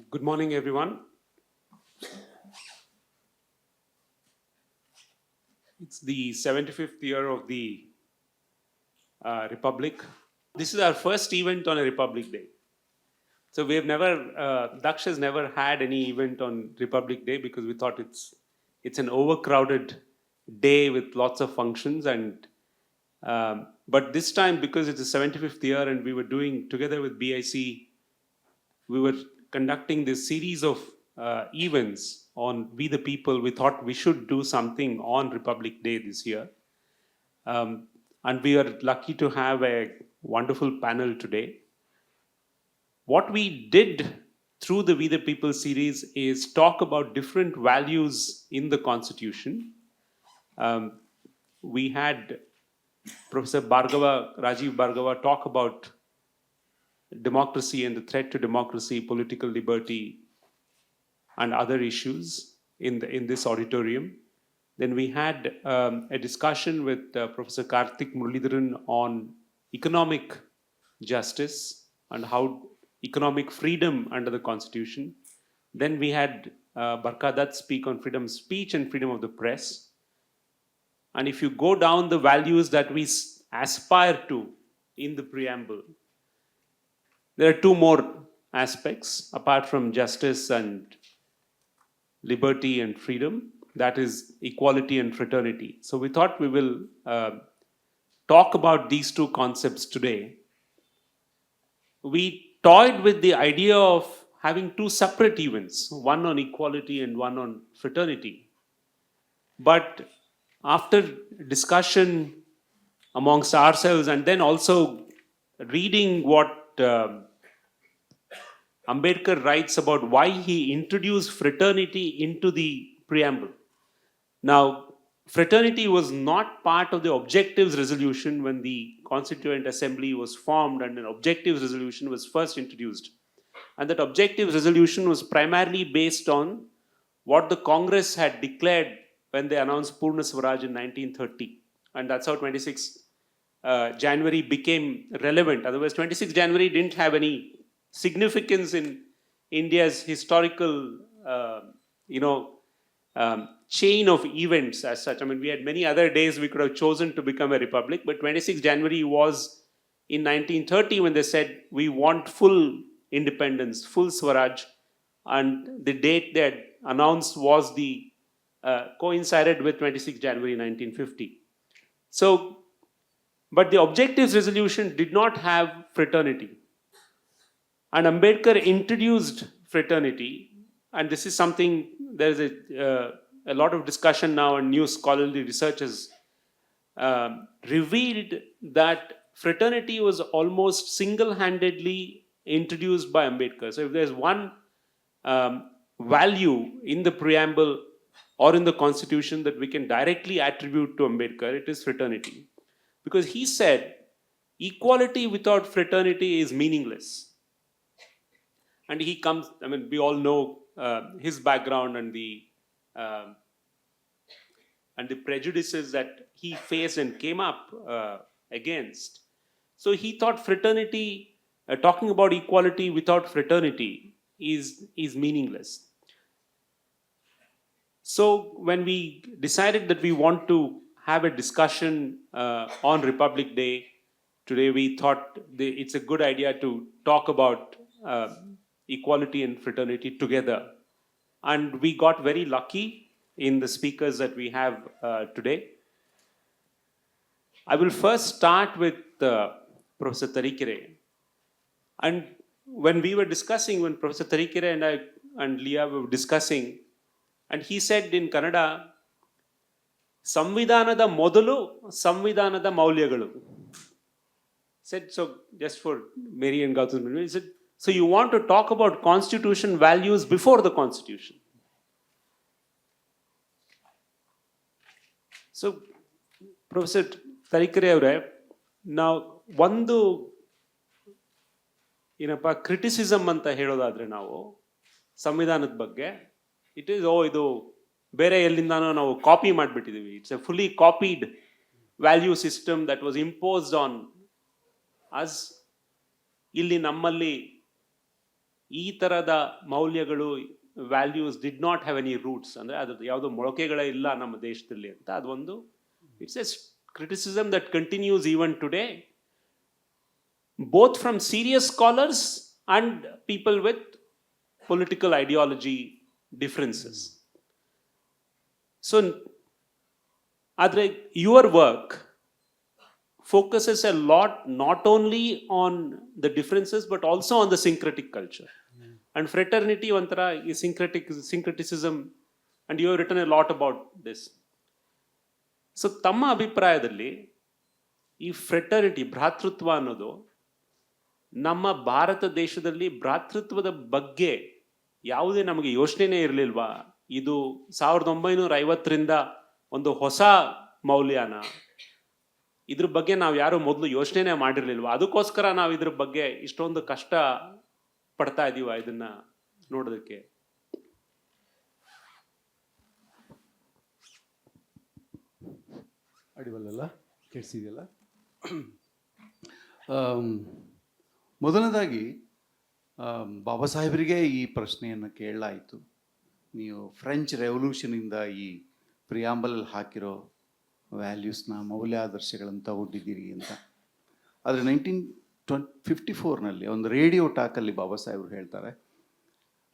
Good morning, everyone. It's the 75th year of the Republic. This is our first event on a Republic Day. So we have never, DAKSH has never had any event on Republic Day because we thought it's an overcrowded day with lots of functions. And but this time, because it's the 75th year, and we were doing together with BIC, we were conducting this series of events on We the People. We thought we should do something on Republic Day this year. And we are lucky to have a wonderful panel today. What we did through the We the People series is talk about different values in the Constitution. We had Professor Rajiv Bhargava, talk about democracy and the threat to democracy, political liberty, and other issues in this auditorium. Then we had a discussion with Professor Karthik Muralidharan on economic justice and how economic freedom under the Constitution. Then we had Barka Dutt speak on freedom of speech and freedom of the press. And if you go down the values that we aspire to in the preamble, there are two more aspects apart from justice and liberty and freedom. That is equality and fraternity. So we thought we will talk about these two concepts today. We toyed with the idea of having two separate events, one on equality and one on fraternity. But after discussion amongst ourselves and then also reading what Ambedkar writes about why he introduced fraternity into the preamble. Now, fraternity was not part of the objectives resolution when the Constituent Assembly was formed, and an objectives resolution was first introduced. And that objectives resolution was primarily based on what the Congress had declared when they announced Purna Swaraj in 1930. And that's how 26 January became relevant. Otherwise, 26 January didn't have any significance in India's historical, chain of events as such. I mean, we had many other days we could have chosen to become a republic, but 26 January was in 1930 when they said we want full independence, full Swaraj, and the date they had announced was the coincided with 26 January 1950. So, but the objectives resolution did not have fraternity. And Ambedkar introduced fraternity, and this is something, there's a lot of discussion now, and new scholarly research has revealed that fraternity was almost single-handedly introduced by Ambedkar. So if there's one value in the preamble or in the Constitution that we can directly attribute to Ambedkar, it is fraternity. Because he said, equality without fraternity is meaningless. And he comes, I mean, we all know his background and the prejudices that he faced and came up against. So he thought fraternity, talking about equality without fraternity is meaningless. So when we decided that we want to have a discussion on Republic Day, today we thought it's a good idea to talk about equality and fraternity together. And we got very lucky in the speakers that we have today. I will first start with Professor Tarikere. And when we were discussing, when Professor Tarikere and I and Leah were discussing, and he said in Kannada, Samvidhanada modalu, Samvidhanada maulyagalu. Said, so just for Mary and Gautam, he said, so you want to talk about Constitution values before the Constitution. So, Professor Tarikere avare, now ಒಂದು ಏನಪ್ಪ criticism ಅಂತ ಹೇಳೋದಾದ್ರೆ ನಾವು ಸಂವಿಧಾನದ ಬಗ್ಗೆ, it is ಇದು ಬೇರೆ ಎಲ್ಲಿಂದಾನೋ ನಾವು ಕಾಪಿ ಮಾಡಿಬಿಟ್ಟಿದ್ದೀವಿ. It's a fully copied value system that was imposed on us. ಇಲ್ಲಿ ನಮ್ಮಲ್ಲಿ ಈ ಥರದ ಮೌಲ್ಯಗಳು values did not have any roots, ಅಂದರೆ ಅದ್ರದ್ದು ಯಾವುದೋ ಮೊಳಕೆಗಳೇ ಇಲ್ಲ ನಮ್ಮ ದೇಶದಲ್ಲಿ ಅಂತ ಅದೊಂದು it's a criticism that continues even today, both from serious scholars and people with political ideology differences. So, adre your work focuses a lot not only on the differences but also on the syncretic culture. And fraternity ontara is syncretism, and you have written a lot about this. So ತಮ್ಮ ಅಭಿಪ್ರಾಯದಲ್ಲಿ ಈ fraternity, ಭ್ರಾತೃತ್ವ ಅನ್ನೋದು ನಮ್ಮ ಭಾರತ ದೇಶದಲ್ಲಿ ಭ್ರಾತೃತ್ವದ ಬಗ್ಗೆ ಯಾವುದೇ ನಮಗೆ ಯೋಚನೆನೇ ಇರಲಿಲ್ವಾ? ಇದು 1950ರಿಂದ ಒಂದು ಹೊಸ ಮೌಲ್ಯನ, ಇದ್ರ ಬಗ್ಗೆ ನಾವು ಯಾರು ಮೊದಲು ಯೋಚನೆನೇ ಮಾಡಿರ್ಲಿಲ್ವಾ? ಅದಕ್ಕೋಸ್ಕರ ನಾವು ಇದ್ರ ಬಗ್ಗೆ ಇಷ್ಟೊಂದು ಕಷ್ಟ ಪಡ್ತಾ ಇದೀವ ಇದನ್ನ ನೋಡೋದಕ್ಕೆ? ಅಡಿವಲ್ಲ ಕೇಳಿಸಿದೆಯಲ್ಲ. ಮೊದಲನೇದಾಗಿ ಬಾಬಾ ಸಾಹೇಬರಿಗೆ ಈ ಪ್ರಶ್ನೆಯನ್ನು ಕೇಳಲಾಯಿತು. ನೀವು ಫ್ರೆಂಚ್ ರೆವಲ್ಯೂಷನಿಂದ ಈ ಪ್ರಿಯಾಂಬಲಲ್ಲಿ ಹಾಕಿರೋ ವ್ಯಾಲ್ಯೂಸ್ನ, ಮೌಲ್ಯಾದರ್ಶಗಳನ್ನು ತಗೊಂಡಿದ್ದೀರಿ ಅಂತ. ಆದರೆ 1954ನಲ್ಲಿ ಒಂದು ರೇಡಿಯೋ ಟಾಕಲ್ಲಿ ಬಾಬಾ ಸಾಹೇಬರು ಹೇಳ್ತಾರೆ,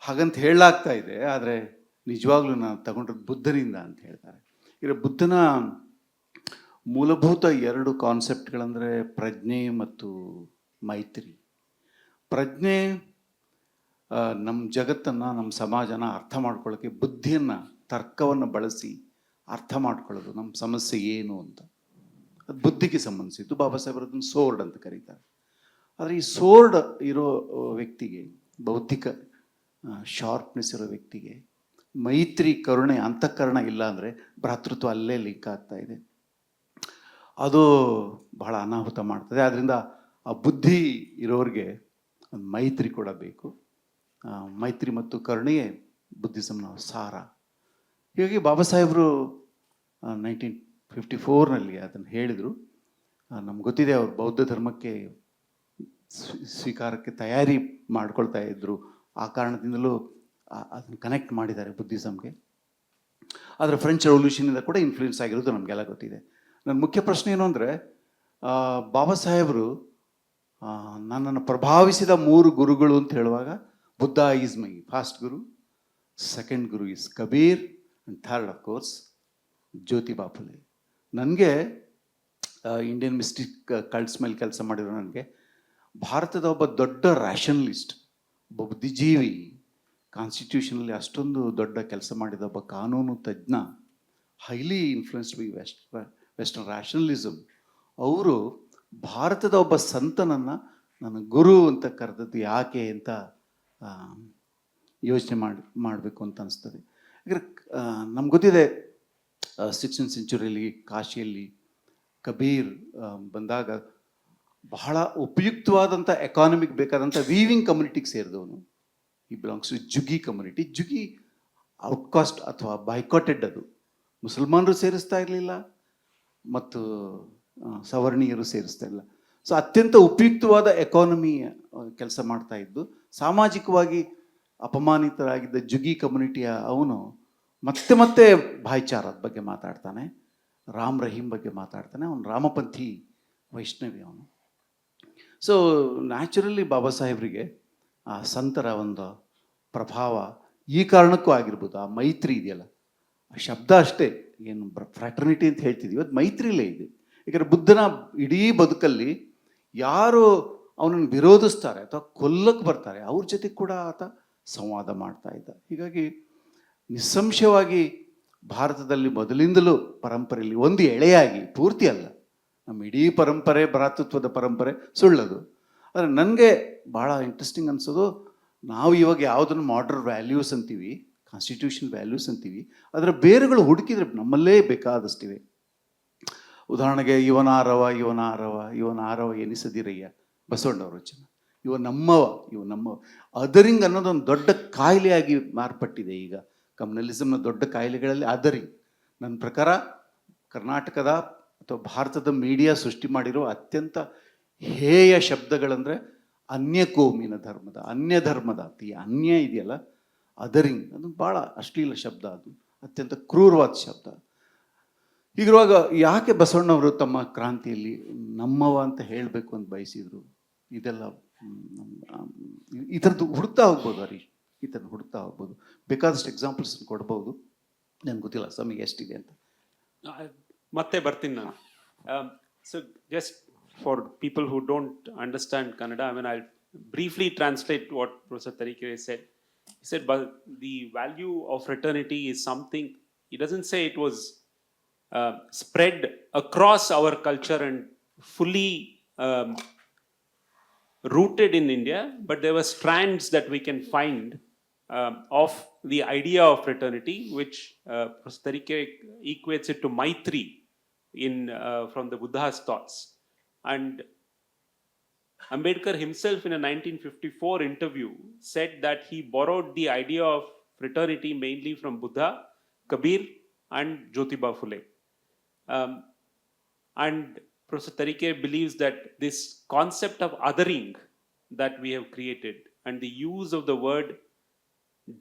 ಹಾಗಂತ ಹೇಳಲಾಗ್ತಾ ಇದೆ, ಆದರೆ ನಿಜವಾಗ್ಲೂ ನಾನು ತಗೊಂಡಿದ್ದು ಬುದ್ಧನಿಂದ ಅಂತ ಹೇಳ್ತಾರೆ. ಈಗ ಬುದ್ಧನ ಮೂಲಭೂತ 2 ಕಾನ್ಸೆಪ್ಟ್ಗಳಂದರೆ ಪ್ರಜ್ಞೆ ಮತ್ತು ಮೈತ್ರಿ. ಪ್ರಜ್ಞೆ ನಮ್ಮ ಜಗತ್ತನ್ನು, ನಮ್ಮ ಸಮಾಜನ ಅರ್ಥ ಮಾಡ್ಕೊಳ್ಳೋಕ್ಕೆ ಬುದ್ಧಿಯನ್ನು, ತರ್ಕವನ್ನು ಬಳಸಿ ಅರ್ಥ ಮಾಡ್ಕೊಳ್ಳೋದು, ನಮ್ಮ ಸಮಸ್ಯೆ ಏನು ಅಂತ. ಅದು ಬುದ್ಧಿಗೆ ಸಂಬಂಧಿಸಿದ್ದು. ಬಾಬಾ ಸಾಹೇಬರು ಅದನ್ನು ಸೋರ್ಡ್ ಅಂತ ಕರೀತಾರೆ. ಆದರೆ ಈ ಸೋರ್ಡ್ ಇರೋ ವ್ಯಕ್ತಿಗೆ, ಬೌದ್ಧಿಕ ಶಾರ್ಪ್ನೆಸ್ ಇರೋ ವ್ಯಕ್ತಿಗೆ ಮೈತ್ರಿ, ಕರುಣೆ, ಅಂತಃಕರಣ ಇಲ್ಲ ಅಂದರೆ ಭ್ರಾತೃತ್ವ ಅಲ್ಲೇ ಲಿಂಕ್ ಆಗ್ತಾ ಇದೆ. ಅದು ಬಹಳ ಅನಾಹುತ ಮಾಡ್ತದೆ. ಆದ್ದರಿಂದ ಆ ಬುದ್ಧಿ ಇರೋರಿಗೆ ಒಂದು ಮೈತ್ರಿ ಕೂಡ ಬೇಕು. ಮೈತ್ರಿ ಮತ್ತು ಕರುಣೆಯೇ ಬುದ್ಧಿಸಮ್ನ ಸಾರ. ಹೀಗಾಗಿ ಬಾಬಾ ಸಾಹೇಬರು 1954ನಲ್ಲಿ ಅದನ್ನು ಹೇಳಿದರು. ನಮ್ಗೆ ಗೊತ್ತಿದೆ, ಅವರು ಬೌದ್ಧ ಧರ್ಮಕ್ಕೆ ಸ್ವೀಕಾರಕ್ಕೆ ತಯಾರಿ ಮಾಡ್ಕೊಳ್ತಾ ಇದ್ದರು. ಆ ಕಾರಣದಿಂದಲೂ ಅದನ್ನು ಕನೆಕ್ಟ್ ಮಾಡಿದ್ದಾರೆ ಬುದ್ಧಿಸಮ್ಗೆ. ಆದರೆ ಫ್ರೆಂಚ್ ರೆವಲ್ಯೂಷನಿಂದ ಕೂಡ ಇನ್ಫ್ಲೂಯೆನ್ಸ್ ಆಗಿರೋದು ನಮಗೆಲ್ಲ ಗೊತ್ತಿದೆ. ನನ್ನ ಮುಖ್ಯ ಪ್ರಶ್ನೆ ಏನು ಅಂದರೆ, ಬಾಬಾ ಸಾಹೇಬರು ನನ್ನನ್ನು ಪ್ರಭಾವಿಸಿದ 3 ಗುರುಗಳು ಅಂತ ಹೇಳುವಾಗ, Buddha is my fast Guru, second Guru is Kabir, and third of course Jyotiba Phule. ನನಗೆ ಇಂಡಿಯನ್ ಮಿಸ್ಟಿಕ್ ಕಲ್ಟ್ಸ್ ಮೇಲೆ ಕೆಲಸ ಮಾಡಿರೋ ನನಗೆ ಭಾರತದ ಒಬ್ಬ ದೊಡ್ಡ ರ್ಯಾಷನಲಿಸ್ಟ್, ಒಬ್ಬ ಬುದ್ಧಿಜೀವಿ, ಕಾನ್ಸ್ಟಿಟ್ಯೂಷನಲ್ಲಿ ಅಷ್ಟೊಂದು ದೊಡ್ಡ ಕೆಲಸ ಮಾಡಿದ ಒಬ್ಬ ಕಾನೂನು ತಜ್ಞ, highly influenced by western rationalism, ಅವರು ಭಾರತದ ಒಬ್ಬ ಸಂತನನ್ನು ನನ್ನ ಗುರು ಅಂತ ಕರೆದದ್ದು ಯಾಕೆ ಅಂತ ಯೋಚನೆ ಮಾಡಬೇಕು ಅಂತ ಅನಿಸ್ತದೆ. ಯಾಕಂದರೆ ನಮ್ಗೆ ಗೊತ್ತಿದೆ, 16th ಸೆಂಚುರಿಯಲ್ಲಿ ಕಾಶಿಯಲ್ಲಿ ಕಬೀರ್ ಬಂದಾಗ ಬಹಳ ಉಪಯುಕ್ತವಾದಂಥ ಎಕಾನಮಿಕ್ ಬೇಕಾದಂಥ ವೀವಿಂಗ್ ಕಮ್ಯುನಿಟಿಗೆ ಸೇರಿದವನು. ಈ ಬಿಲಾಂಗ್ಸ್ ಟು ಜುಗಿ ಕಮ್ಯುನಿಟಿ. ಜುಗಿ ಔಟ್ಕಾಸ್ಟ್ ಅಥವಾ ಬೈಕಾಟೆಡ್. ಅದು ಮುಸಲ್ಮಾನರು ಸೇರಿಸ್ತಾ ಇರಲಿಲ್ಲ ಮತ್ತು ಸವರ್ಣೀಯರು ಸೇರಿಸ್ತಾ ಇಲ್ಲ. ಸೊ ಅತ್ಯಂತ ಉಪಯುಕ್ತವಾದ ಎಕಾನಮಿ ಕೆಲಸ ಮಾಡ್ತಾ ಇದ್ದು, ಸಾಮಾಜಿಕವಾಗಿ ಅಪಮಾನಿತರಾಗಿದ್ದ ಜುಗಿ ಕಮ್ಯುನಿಟಿಯ ಅವನು ಮತ್ತೆ ಮತ್ತೆ ಭಾಯ್ಚಾರದ ಬಗ್ಗೆ ಮಾತಾಡ್ತಾನೆ, ರಾಮ್ ರಹೀಮ್ ಬಗ್ಗೆ ಮಾತಾಡ್ತಾನೆ. ಅವನು ರಾಮಪಂಥಿ ವೈಷ್ಣವಿ ಅವನು. ಸೊ ನ್ಯಾಚುರಲಿ ಬಾಬಾ ಸಾಹೇಬರಿಗೆ ಆ ಸಂತರ ಒಂದು ಪ್ರಭಾವ ಈ ಕಾರಣಕ್ಕೂ ಆಗಿರ್ಬೋದು. ಆ ಮೈತ್ರಿ ಇದೆಯಲ್ಲ, ಆ ಶಬ್ದ ಅಷ್ಟೇ, ಏನು ಫ್ರಾಟರ್ನಿಟಿ ಅಂತ ಹೇಳ್ತಿದ್ದೀವಿ, ಅದು ಮೈತ್ರಿಲೇ ಇದೆ. ಯಾಕಂದರೆ ಬುದ್ಧನ ಇಡೀ ಬದುಕಲ್ಲಿ ಯಾರು ಅವನನ್ನು ವಿರೋಧಿಸ್ತಾರೆ ಅಥವಾ ಕೊಲ್ಲಕ್ಕೆ ಬರ್ತಾರೆ ಅವ್ರ ಜೊತೆ ಕೂಡ ಆತ ಸಂವಾದ ಮಾಡ್ತಾ ಇದ್ದ. ಹೀಗಾಗಿ ನಿಸ್ಸಂಶಯವಾಗಿ ಭಾರತದಲ್ಲಿ ಮೊದಲಿಂದಲೂ ಪರಂಪರೆಯಲ್ಲಿ ಒಂದು ಎಳೆಯಾಗಿ, ಪೂರ್ತಿ ಅಲ್ಲ, ನಮ್ಮ ಇಡೀ ಪರಂಪರೆ, ಭ್ರಾತೃತ್ವದ ಪರಂಪರೆ ಸುಳ್ಳದು. ಆದರೆ ನನಗೆ ಭಾಳ ಇಂಟ್ರೆಸ್ಟಿಂಗ್ ಅನಿಸೋದು, ನಾವು ಇವಾಗ ಯಾವುದನ್ನು ಮಾಡರ್ನ್ ವ್ಯಾಲ್ಯೂಸ್ ಅಂತೀವಿ, ಕಾನ್ಸ್ಟಿಟ್ಯೂಷನ್ ವ್ಯಾಲ್ಯೂಸ್ ಅಂತೀವಿ, ಅದರ ಬೇರುಗಳು ಹುಡುಕಿದ್ರೆ ನಮ್ಮಲ್ಲೇ ಬೇಕಾದಷ್ಟಿವೆ. ಉದಾಹರಣೆಗೆ ಇವನಾರವ ಎನಿಸದಿರಯ್ಯ, ಬಸವಣ್ಣವ್ರ ವಚನ. ಇವ ನಮ್ಮವ. ಅದರಿಂಗ್ ಅನ್ನೋದೊಂದು ದೊಡ್ಡ ಕಾಯಿಲೆಯಾಗಿ ಮಾರ್ಪಟ್ಟಿದೆ ಈಗ. ಕಮ್ಯುನಲಿಸಮ್ನ ದೊಡ್ಡ ಕಾಯಿಲೆಗಳಲ್ಲಿ ಅದರಿಂಗ್. ನನ್ನ ಪ್ರಕಾರ ಕರ್ನಾಟಕದ ಅಥವಾ ಭಾರತದ ಮೀಡಿಯಾ ಸೃಷ್ಟಿ ಮಾಡಿರೋ ಅತ್ಯಂತ ಹೇಯ ಶಬ್ದಗಳಂದರೆ ಅನ್ಯಕೋಮಿನ ಧರ್ಮದ, ಅನ್ಯ ಧರ್ಮದ, ಈ ಅನ್ಯ ಇದೆಯಲ್ಲ, ಅದರಿಂಗ್, ಅದು ಭಾಳ ಅಶ್ಲೀಲ ಶಬ್ದ, ಅದು ಅತ್ಯಂತ ಕ್ರೂರವಾದ ಶಬ್ದ. ಹೀಗಿರುವಾಗ ಯಾಕೆ ಬಸವಣ್ಣವರು ತಮ್ಮ ಕ್ರಾಂತಿಯಲ್ಲಿ ನಮ್ಮವ ಅಂತ ಹೇಳಬೇಕು ಅಂತ ಬಯಸಿದ್ರು? ಇದೆಲ್ಲ ಈ ಥರದ್ದು ಹುಡುಕ್ತಾ ಹೋಗ್ಬೋದು ಹರೀಶ್, ಈ ಥರ ಹುಡುಕ್ತಾ ಹೋಗ್ಬೋದು. ಬೇಕಾದಷ್ಟು ಎಕ್ಸಾಂಪಲ್ಸ್ ಕೊಡ್ಬೋದು, ನನಗೆ ಗೊತ್ತಿಲ್ಲ ಸಮಯ ಎಷ್ಟಿದೆ ಅಂತ. ಮತ್ತೆ ಬರ್ತೀನಿ ನಾನು. So just for people who don't understand Kannada, I mean, I'll briefly translate what Professor Tarikere said. He said, but the value of fraternity is something, he doesn't say it was spread across our culture and fully rooted in India, but there were strands that we can find of the idea of fraternity, which Professor Tarikere equates it to Maitri in from the Buddha's thoughts. And Ambedkar himself in a 1954 interview said that he borrowed the idea of fraternity mainly from Buddha, Kabir and Jyotiba Phule. And Professor Tarikere believes that this concept of othering that we have created and the use of the word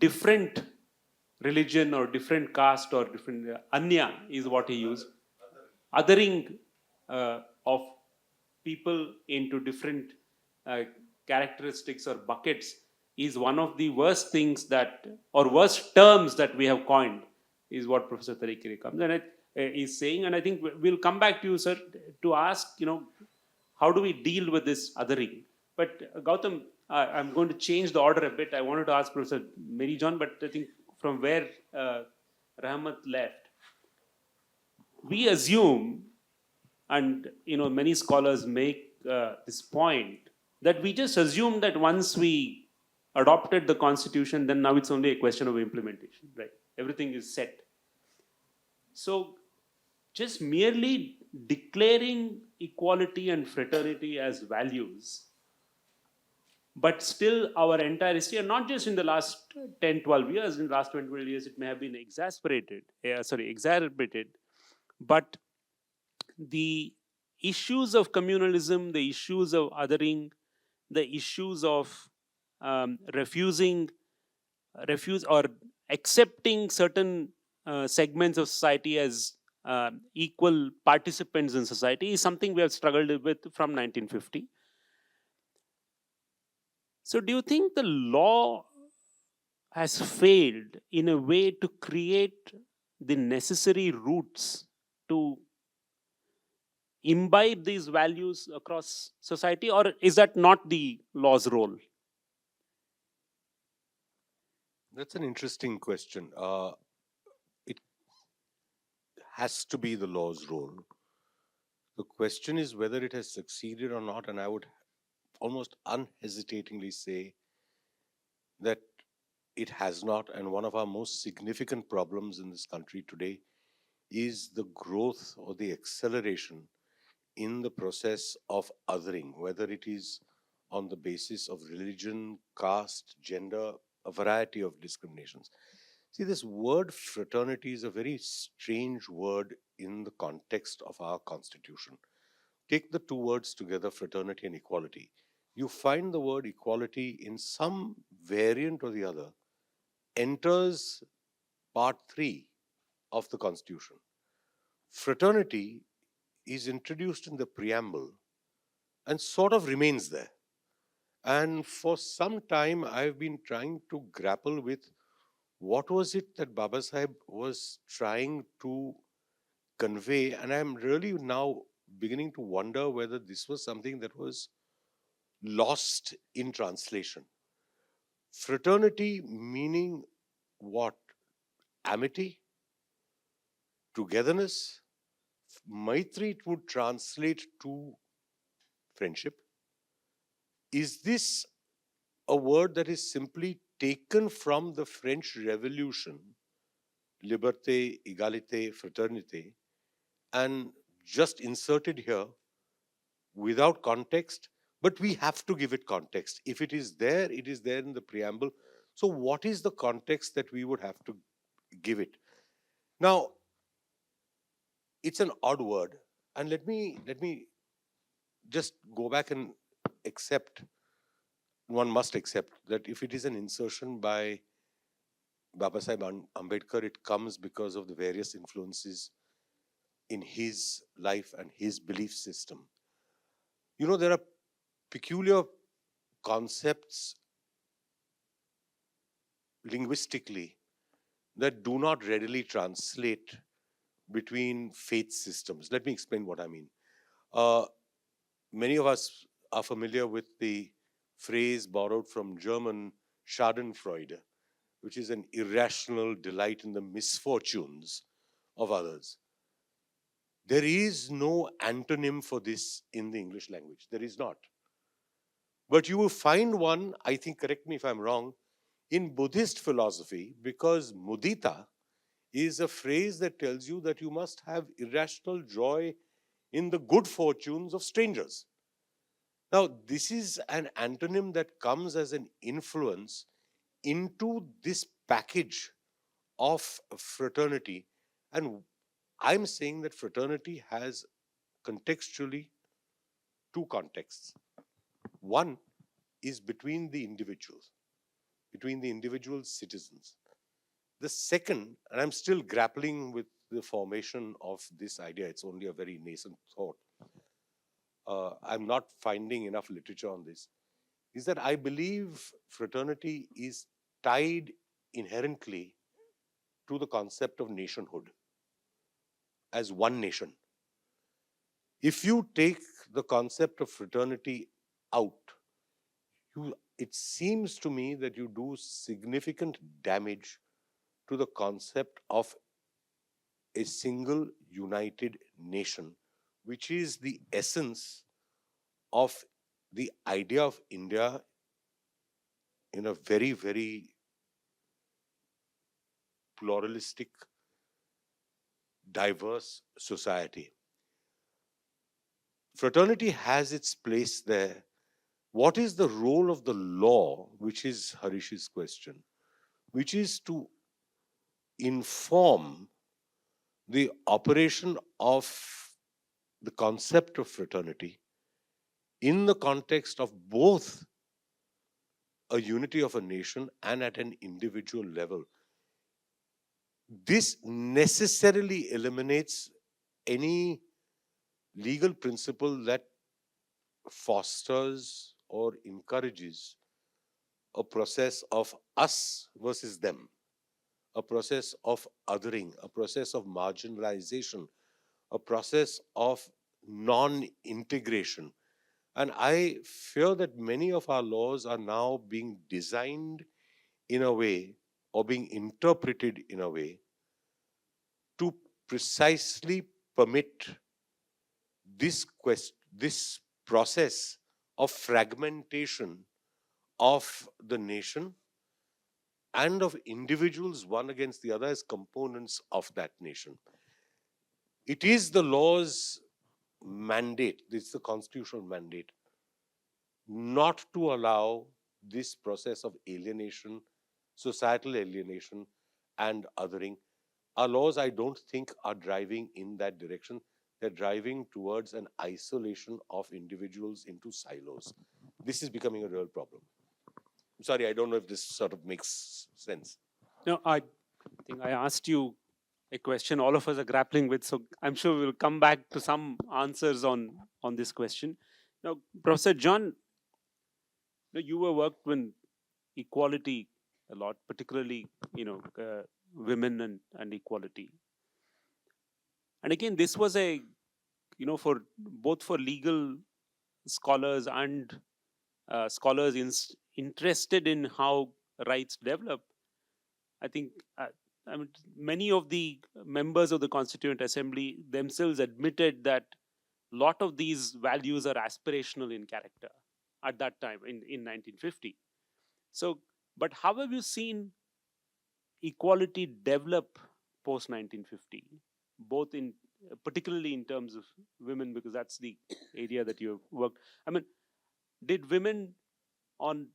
different religion or different caste or different anya is what he used. Othering of people into different characteristics or buckets is one of the worst things that, or worst terms that we have coined, is what Professor Tarikere comes and is saying. And I think we'll come back to you, sir, to ask, how do we deal with this othering? But Gautam, I'm going to change the order a bit. I wanted to ask Professor Mary John, but I think from where Rahmat left, we assume, and many scholars make this point, that we just assume that once we adopted the constitution, then now it's only a question of implementation, right? Everything is set. So just merely declaring equality and fraternity as values, but still our entire history, and not just in the last 10-12 years, in the last 20 years it may have been exacerbated, but the issues of communalism, the issues of othering, the issues of refuse or accepting certain segments of society as equal participants in society is something we have struggled with from 1950. So do you think the law has failed in a way to create the necessary roots to imbibe these values across society, or is that not the law's role? That's an interesting question. It has to be the law's role. The question is whether it has succeeded or not, and I would almost unhesitatingly say that it has not. And one of our most significant problems in this country today is the growth or the acceleration in the process of othering, whether it is on the basis of religion, caste, gender, a variety of discriminations. See, this word fraternity is a very strange word in the context of our constitution. Take the two words together, fraternity and equality. You find the word equality in some variant or the other enters part 3 of the constitution. Fraternity is introduced in the preamble and sort of remains there. And for some time, I've been trying to grapple with what was it that Baba Sahib was trying to convey. And I'm really now beginning to wonder whether this was something that was lost in translation. Fraternity meaning what? Amity? Togetherness? Maitri it would translate to friendship. Is this a word that is simply taken from the French Revolution, liberté, égalité, fraternité, and just inserted here without context? But we have to give it context. If it is there in the preamble. So what is the context that we would have to give it? Now, it's an odd word, and let me just go back and accept one must accept that if it is an insertion by Babasaheb Ambedkar, it comes because of the various influences in his life and his belief system. You know, there are peculiar concepts linguistically that do not readily translate between faith systems. Let me explain what I mean. Many of us are familiar with the phrase borrowed from German Schadenfreude, which is an irrational delight in the misfortunes of others. There is no antonym for this in the English language. There is not. But you will find one, I think, correct me if I'm wrong, in Buddhist philosophy, because mudita is a phrase that tells you that you must have irrational joy in the good fortunes of strangers. Now, this is an antonym that comes as an influence into this package of fraternity. And I'm saying that fraternity has contextually two contexts. One is between the individuals, between the individual citizens. The second, and I'm still grappling with the formation of this idea, it's only a very nascent thought. I'm not finding enough literature on this, is that I believe fraternity is tied inherently to the concept of nationhood as one nation. If you take the concept of fraternity out, it seems to me that you do significant damage to the concept of a single united nation, which is the essence of the idea of India in a very, very pluralistic, diverse society. Fraternity has its place there. What is the role of the law, which is Harish's question, which is to inform the operation of the concept of fraternity in the context of both a unity of a nation and at an individual level. This necessarily eliminates any legal principle that fosters or encourages a process of us versus them, a process of othering, a process of marginalization, a process of non integration. And I fear that many of our laws are now being designed in a way or being interpreted in a way to precisely permit this process of fragmentation of the nation and of individuals one against the other as components of that nation. It is the law's mandate, it's the constitutional mandate, not to allow this process of alienation, societal alienation, and othering. Our laws, I don't think, are driving in that direction. They're driving towards an isolation of individuals into silos. This is becoming a real problem. I'm sorry, I don't know if this sort of makes sense. No, I think I asked you a question all of us are grappling with, so I'm sure we'll come back to some answers on this question. Now, Professor John, you were worked with equality a lot, particularly women and equality. And again, this was a for both for legal scholars and scholars interested in how rights develop. I think I mean, many of the members of the Constituent Assembly themselves admitted that a lot of these values are aspirational in character at that time in 1950. So, but how have you seen equality develop post 1950, both in particularly in terms of women, because that's the area that you worked. I mean, did women on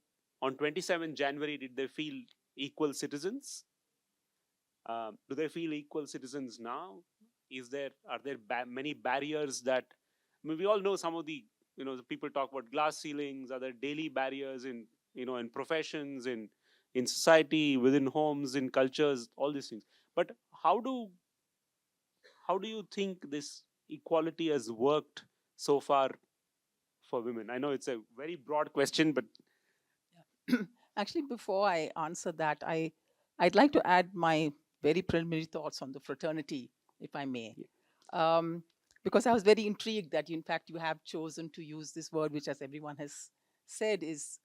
27 January did they feel equal citizens? Do they feel equal citizens now? Are there many barriers that I mean, we all know some of the the people talk about glass ceilings, other daily barriers in in professions, in society, within homes, in cultures, all these things. But how do you think this equality has worked so far for women? I know it's a very broad question, but Actually, before I answer that, I'd like to add my very preliminary thoughts on the fraternity, if I may. Because I was very intrigued that, in fact, you have chosen to use this word, which, as everyone has said, is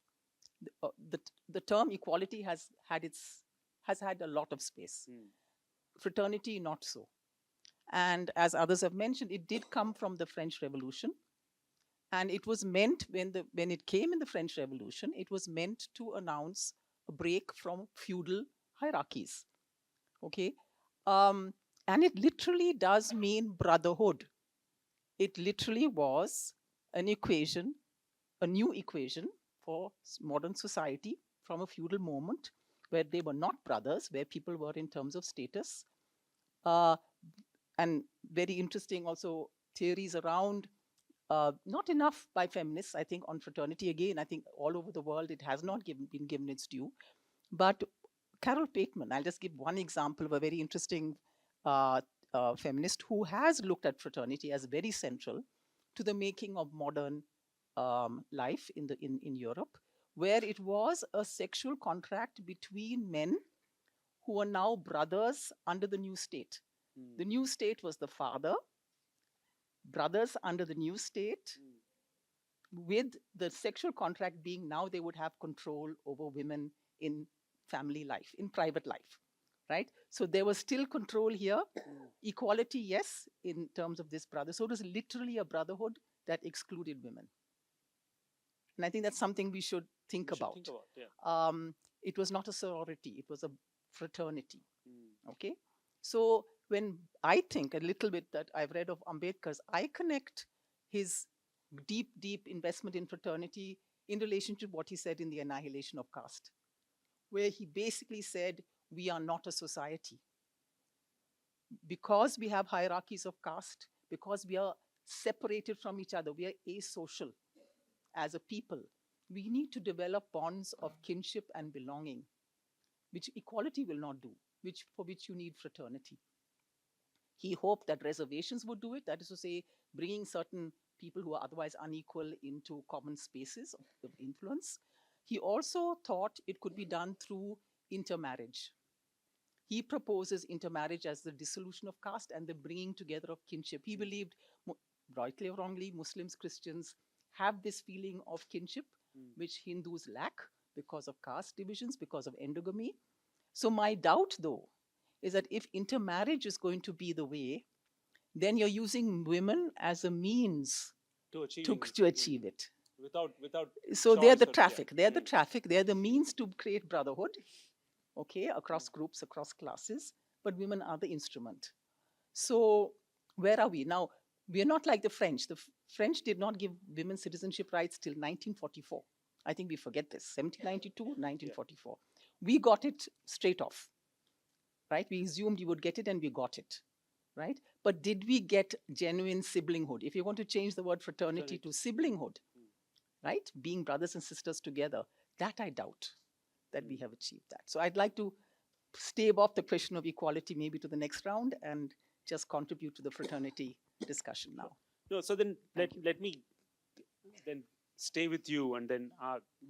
the term equality has had a lot of space. Fraternity, not so. And as others have mentioned, it did come from the French Revolution. And it was meant, when it came in the French Revolution, it was meant to announce a break from feudal hierarchies. Okay? And it literally does mean brotherhood. It literally was an equation, a new equation for modern society from a feudal moment where they were not brothers, where people were in terms of status. And very interesting also theories around not enough by feminists, I think, on fraternity. Again, I think all over the world it has not been given its due. But Carol Pateman, I'll just give one example of a very interesting feminist who has looked at fraternity as very central to the making of modern life in Europe, where it was a sexual contract between men who are now brothers under the new state. The new state was the father, brothers under the new state, with the sexual contract being now they would have control over women in family life, in private life, right? So there was still control here. Equality, yes, in terms of this brother. So it was literally a brotherhood that excluded women. And I think that's something we should think about. It was not a sorority, it was a fraternity. Okay? So when I think a little bit that I've read of Ambedkar's, I connect his deep, deep investment in fraternity in relation to what he said in The Annihilation of Caste, where he basically said, we are not a society. Because we have hierarchies of caste, because we are separated from each other, we are asocial as a people, we need to develop bonds of kinship and belonging, which equality will not do, for which you need fraternity. He hoped that reservations would do it, that is to say, bringing certain people who are otherwise unequal into common spaces of influence. He also thought it could be done through intermarriage. He proposes intermarriage as the dissolution of caste and the bringing together of kinship. He believed, rightly or wrongly, Muslims, Christians have this feeling of kinship, which Hindus lack because of caste divisions, because of endogamy. So my doubt, though, is that if intermarriage is going to be the way, then you're using women as a means to achieve it. Without so they're the traffic. They're the traffic. They're the means to create brotherhood, okay, across groups, across classes. But women are the instrument. So where are we now? We're not like the French. The French did not give women citizenship rights till 1944. I think we forget this. 1792, 1944. We got it straight off, right? We assumed you would get it, and we got it, right? But did we get genuine siblinghood? If you want to change the word fraternity to siblinghood, right? Being brothers and sisters together, that I doubt that we have achieved that. So I'd like to stave off the question of equality maybe to the next round and just contribute to the fraternity discussion now. No, so then let me then stay with you and then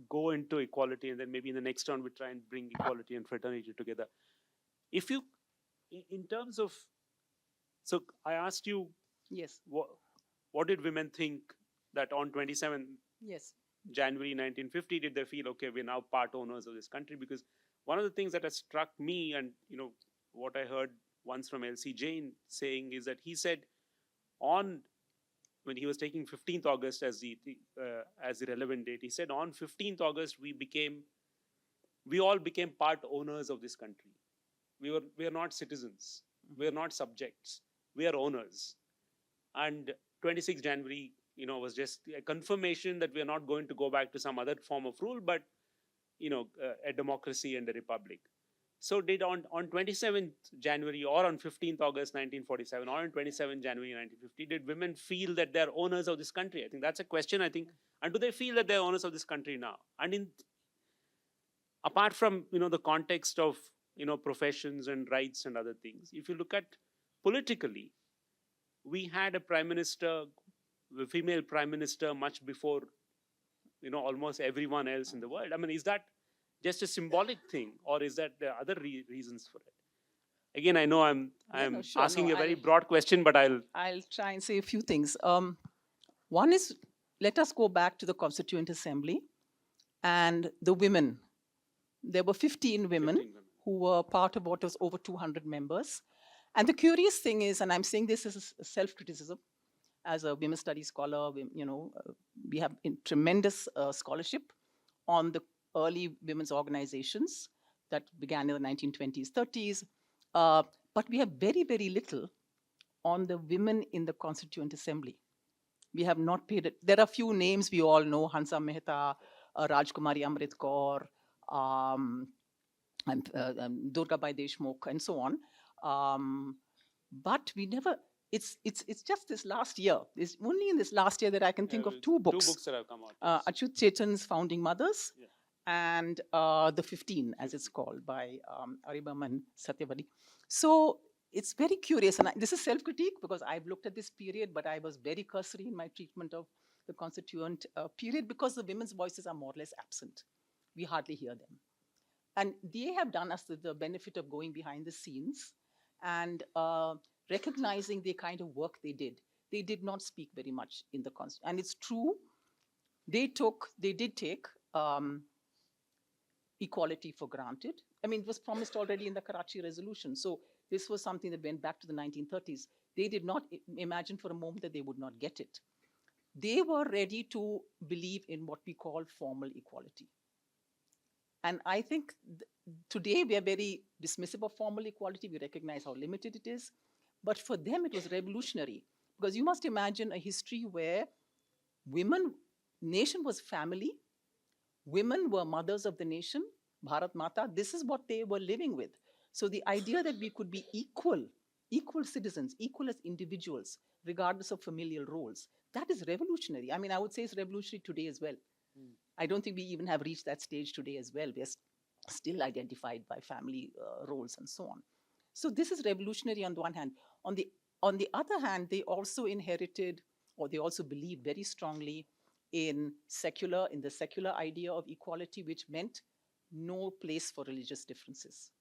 go into equality, and then maybe in the next round we try and bring equality and fraternity together. If you, in terms of, so I asked you, yes, what did women think that on 27 yes, January 1950 did they feel, okay, we're now part owners of this country? Because one of the things that has struck me, and what I heard once from L.C. Jain saying, is that he said when he was taking 15th August as the relevant date, he said on 15th August we all became part owners of this country. We are not citizens. We are not subjects. We are owners. And 26th January, was just a confirmation that we are not going to go back to some other form of rule, but a democracy and a republic. So did on 27th January or on 15th August 1947 or on 27th January 1950, did women feel that they're owners of this country? I think that's a question, I think. And do they feel that they're owners of this country now? And apart from, the context of, professions and rights and other things, if you look at politically, we had a prime minister, a female prime minister, much before, almost everyone else in the world. I mean, is that just a symbolic thing, or is that there are other reasons for it? Again, I know I'm sure. asking No, a very broad question, but I'll try and say a few things. One is, let us go back to the Constituent Assembly and the women. There were 15 women 15 women. who were part of what was over 200 members. And the curious thing is, and I'm saying this as a self-criticism, as a women's studies scholar, we have tremendous scholarship on the early women's organizations that began in the 1920s, 30s. But we have very, very little on the women in the Constituent Assembly. We have not paid it. There are a few names we all know: Hansa Mehta, Rajkumari Amrit Kaur, and Durgabai Deshmukh, and so on. But we never. It's just this last year. It's only in this last year that I can think of two books. Two books that have come out. Yes. Achyut Chetan's Founding Mothers, Yeah. and The 15, as it's called, by Aribam and Satyavali. So it's very curious, and this is self-critique because I've looked at this period, but I was very cursory in my treatment of the constituent period because the women's voices are more or less absent. We hardly hear them. And they have done us the benefit of going behind the scenes and recognizing the kind of work they did. They did not speak very much in the constitution. And it's true, they did take equality for granted. I mean, it was promised already in the Karachi Resolution. So this was something that went back to the 1930s. They did not imagine for a moment that they would not get it. They were ready to believe in what we call formal equality. And I think today we are very dismissive of formal equality. We recognize how limited it is. But for them, it was revolutionary. Because you must imagine a history where nation was family, women were mothers of the nation, Bharat Mata. This is what they were living with. So the idea that we could be equal citizens, equal as individuals, regardless of familial roles, that is revolutionary. I mean, I would say it's revolutionary today as well. I don't think we even have reached that stage today as well. We're still identified by family roles and so on. So this is revolutionary on the one hand. On the other hand, they also inherited, or they also believed very strongly in the secular idea of equality, which meant no place for religious differences.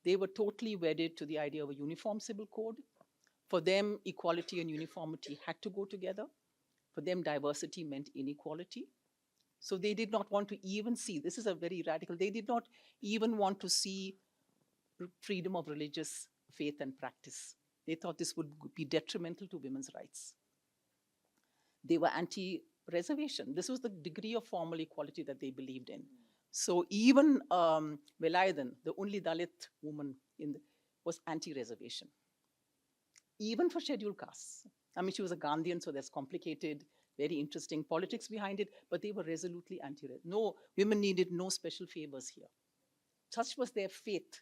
They were totally wedded to the idea of a uniform civil code. For them, equality and uniformity had to go together. For them, diversity meant inequality. So they did not want to even see, this is a very radical, they did not even want to see freedom of religious faith and practice. They thought this would be detrimental to women's rights. They were anti-reservation. This was the degree of formal equality that they believed in. So even Velayudan, the only Dalit woman was anti-reservation. Even for scheduled castes. I mean, she was a Gandhian, so there's complicated, very interesting politics behind it, but they were resolutely anti-reservation. No, women needed no special favors here. Such was their faith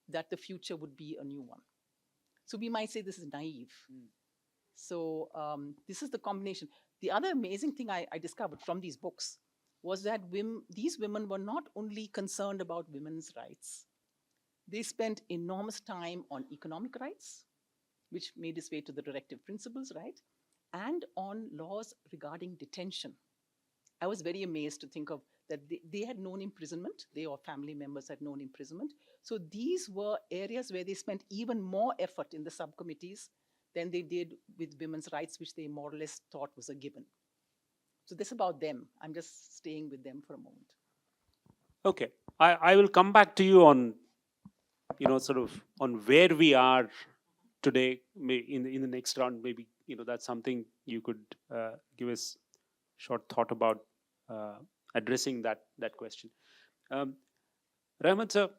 that the future would be a new one. So we might say this is naive. So this is the combination. The other amazing thing I discovered from these books was that these women were not only concerned about women's rights, they spent enormous time on economic rights, which made its way to the directive principles, right? And on laws regarding detention. I was very amazed to think of that they had known imprisonment, they or family members had known imprisonment. So these were areas where they spent even more effort in the subcommittees than they did with women's rights, which they more or less thought was a given. So this is about them. I'm just staying with them for a moment. Okay, I will come back to you on, sort of on where we are today in the next round. Maybe, that's something you could give us short thought about addressing that question. Rahmat sir,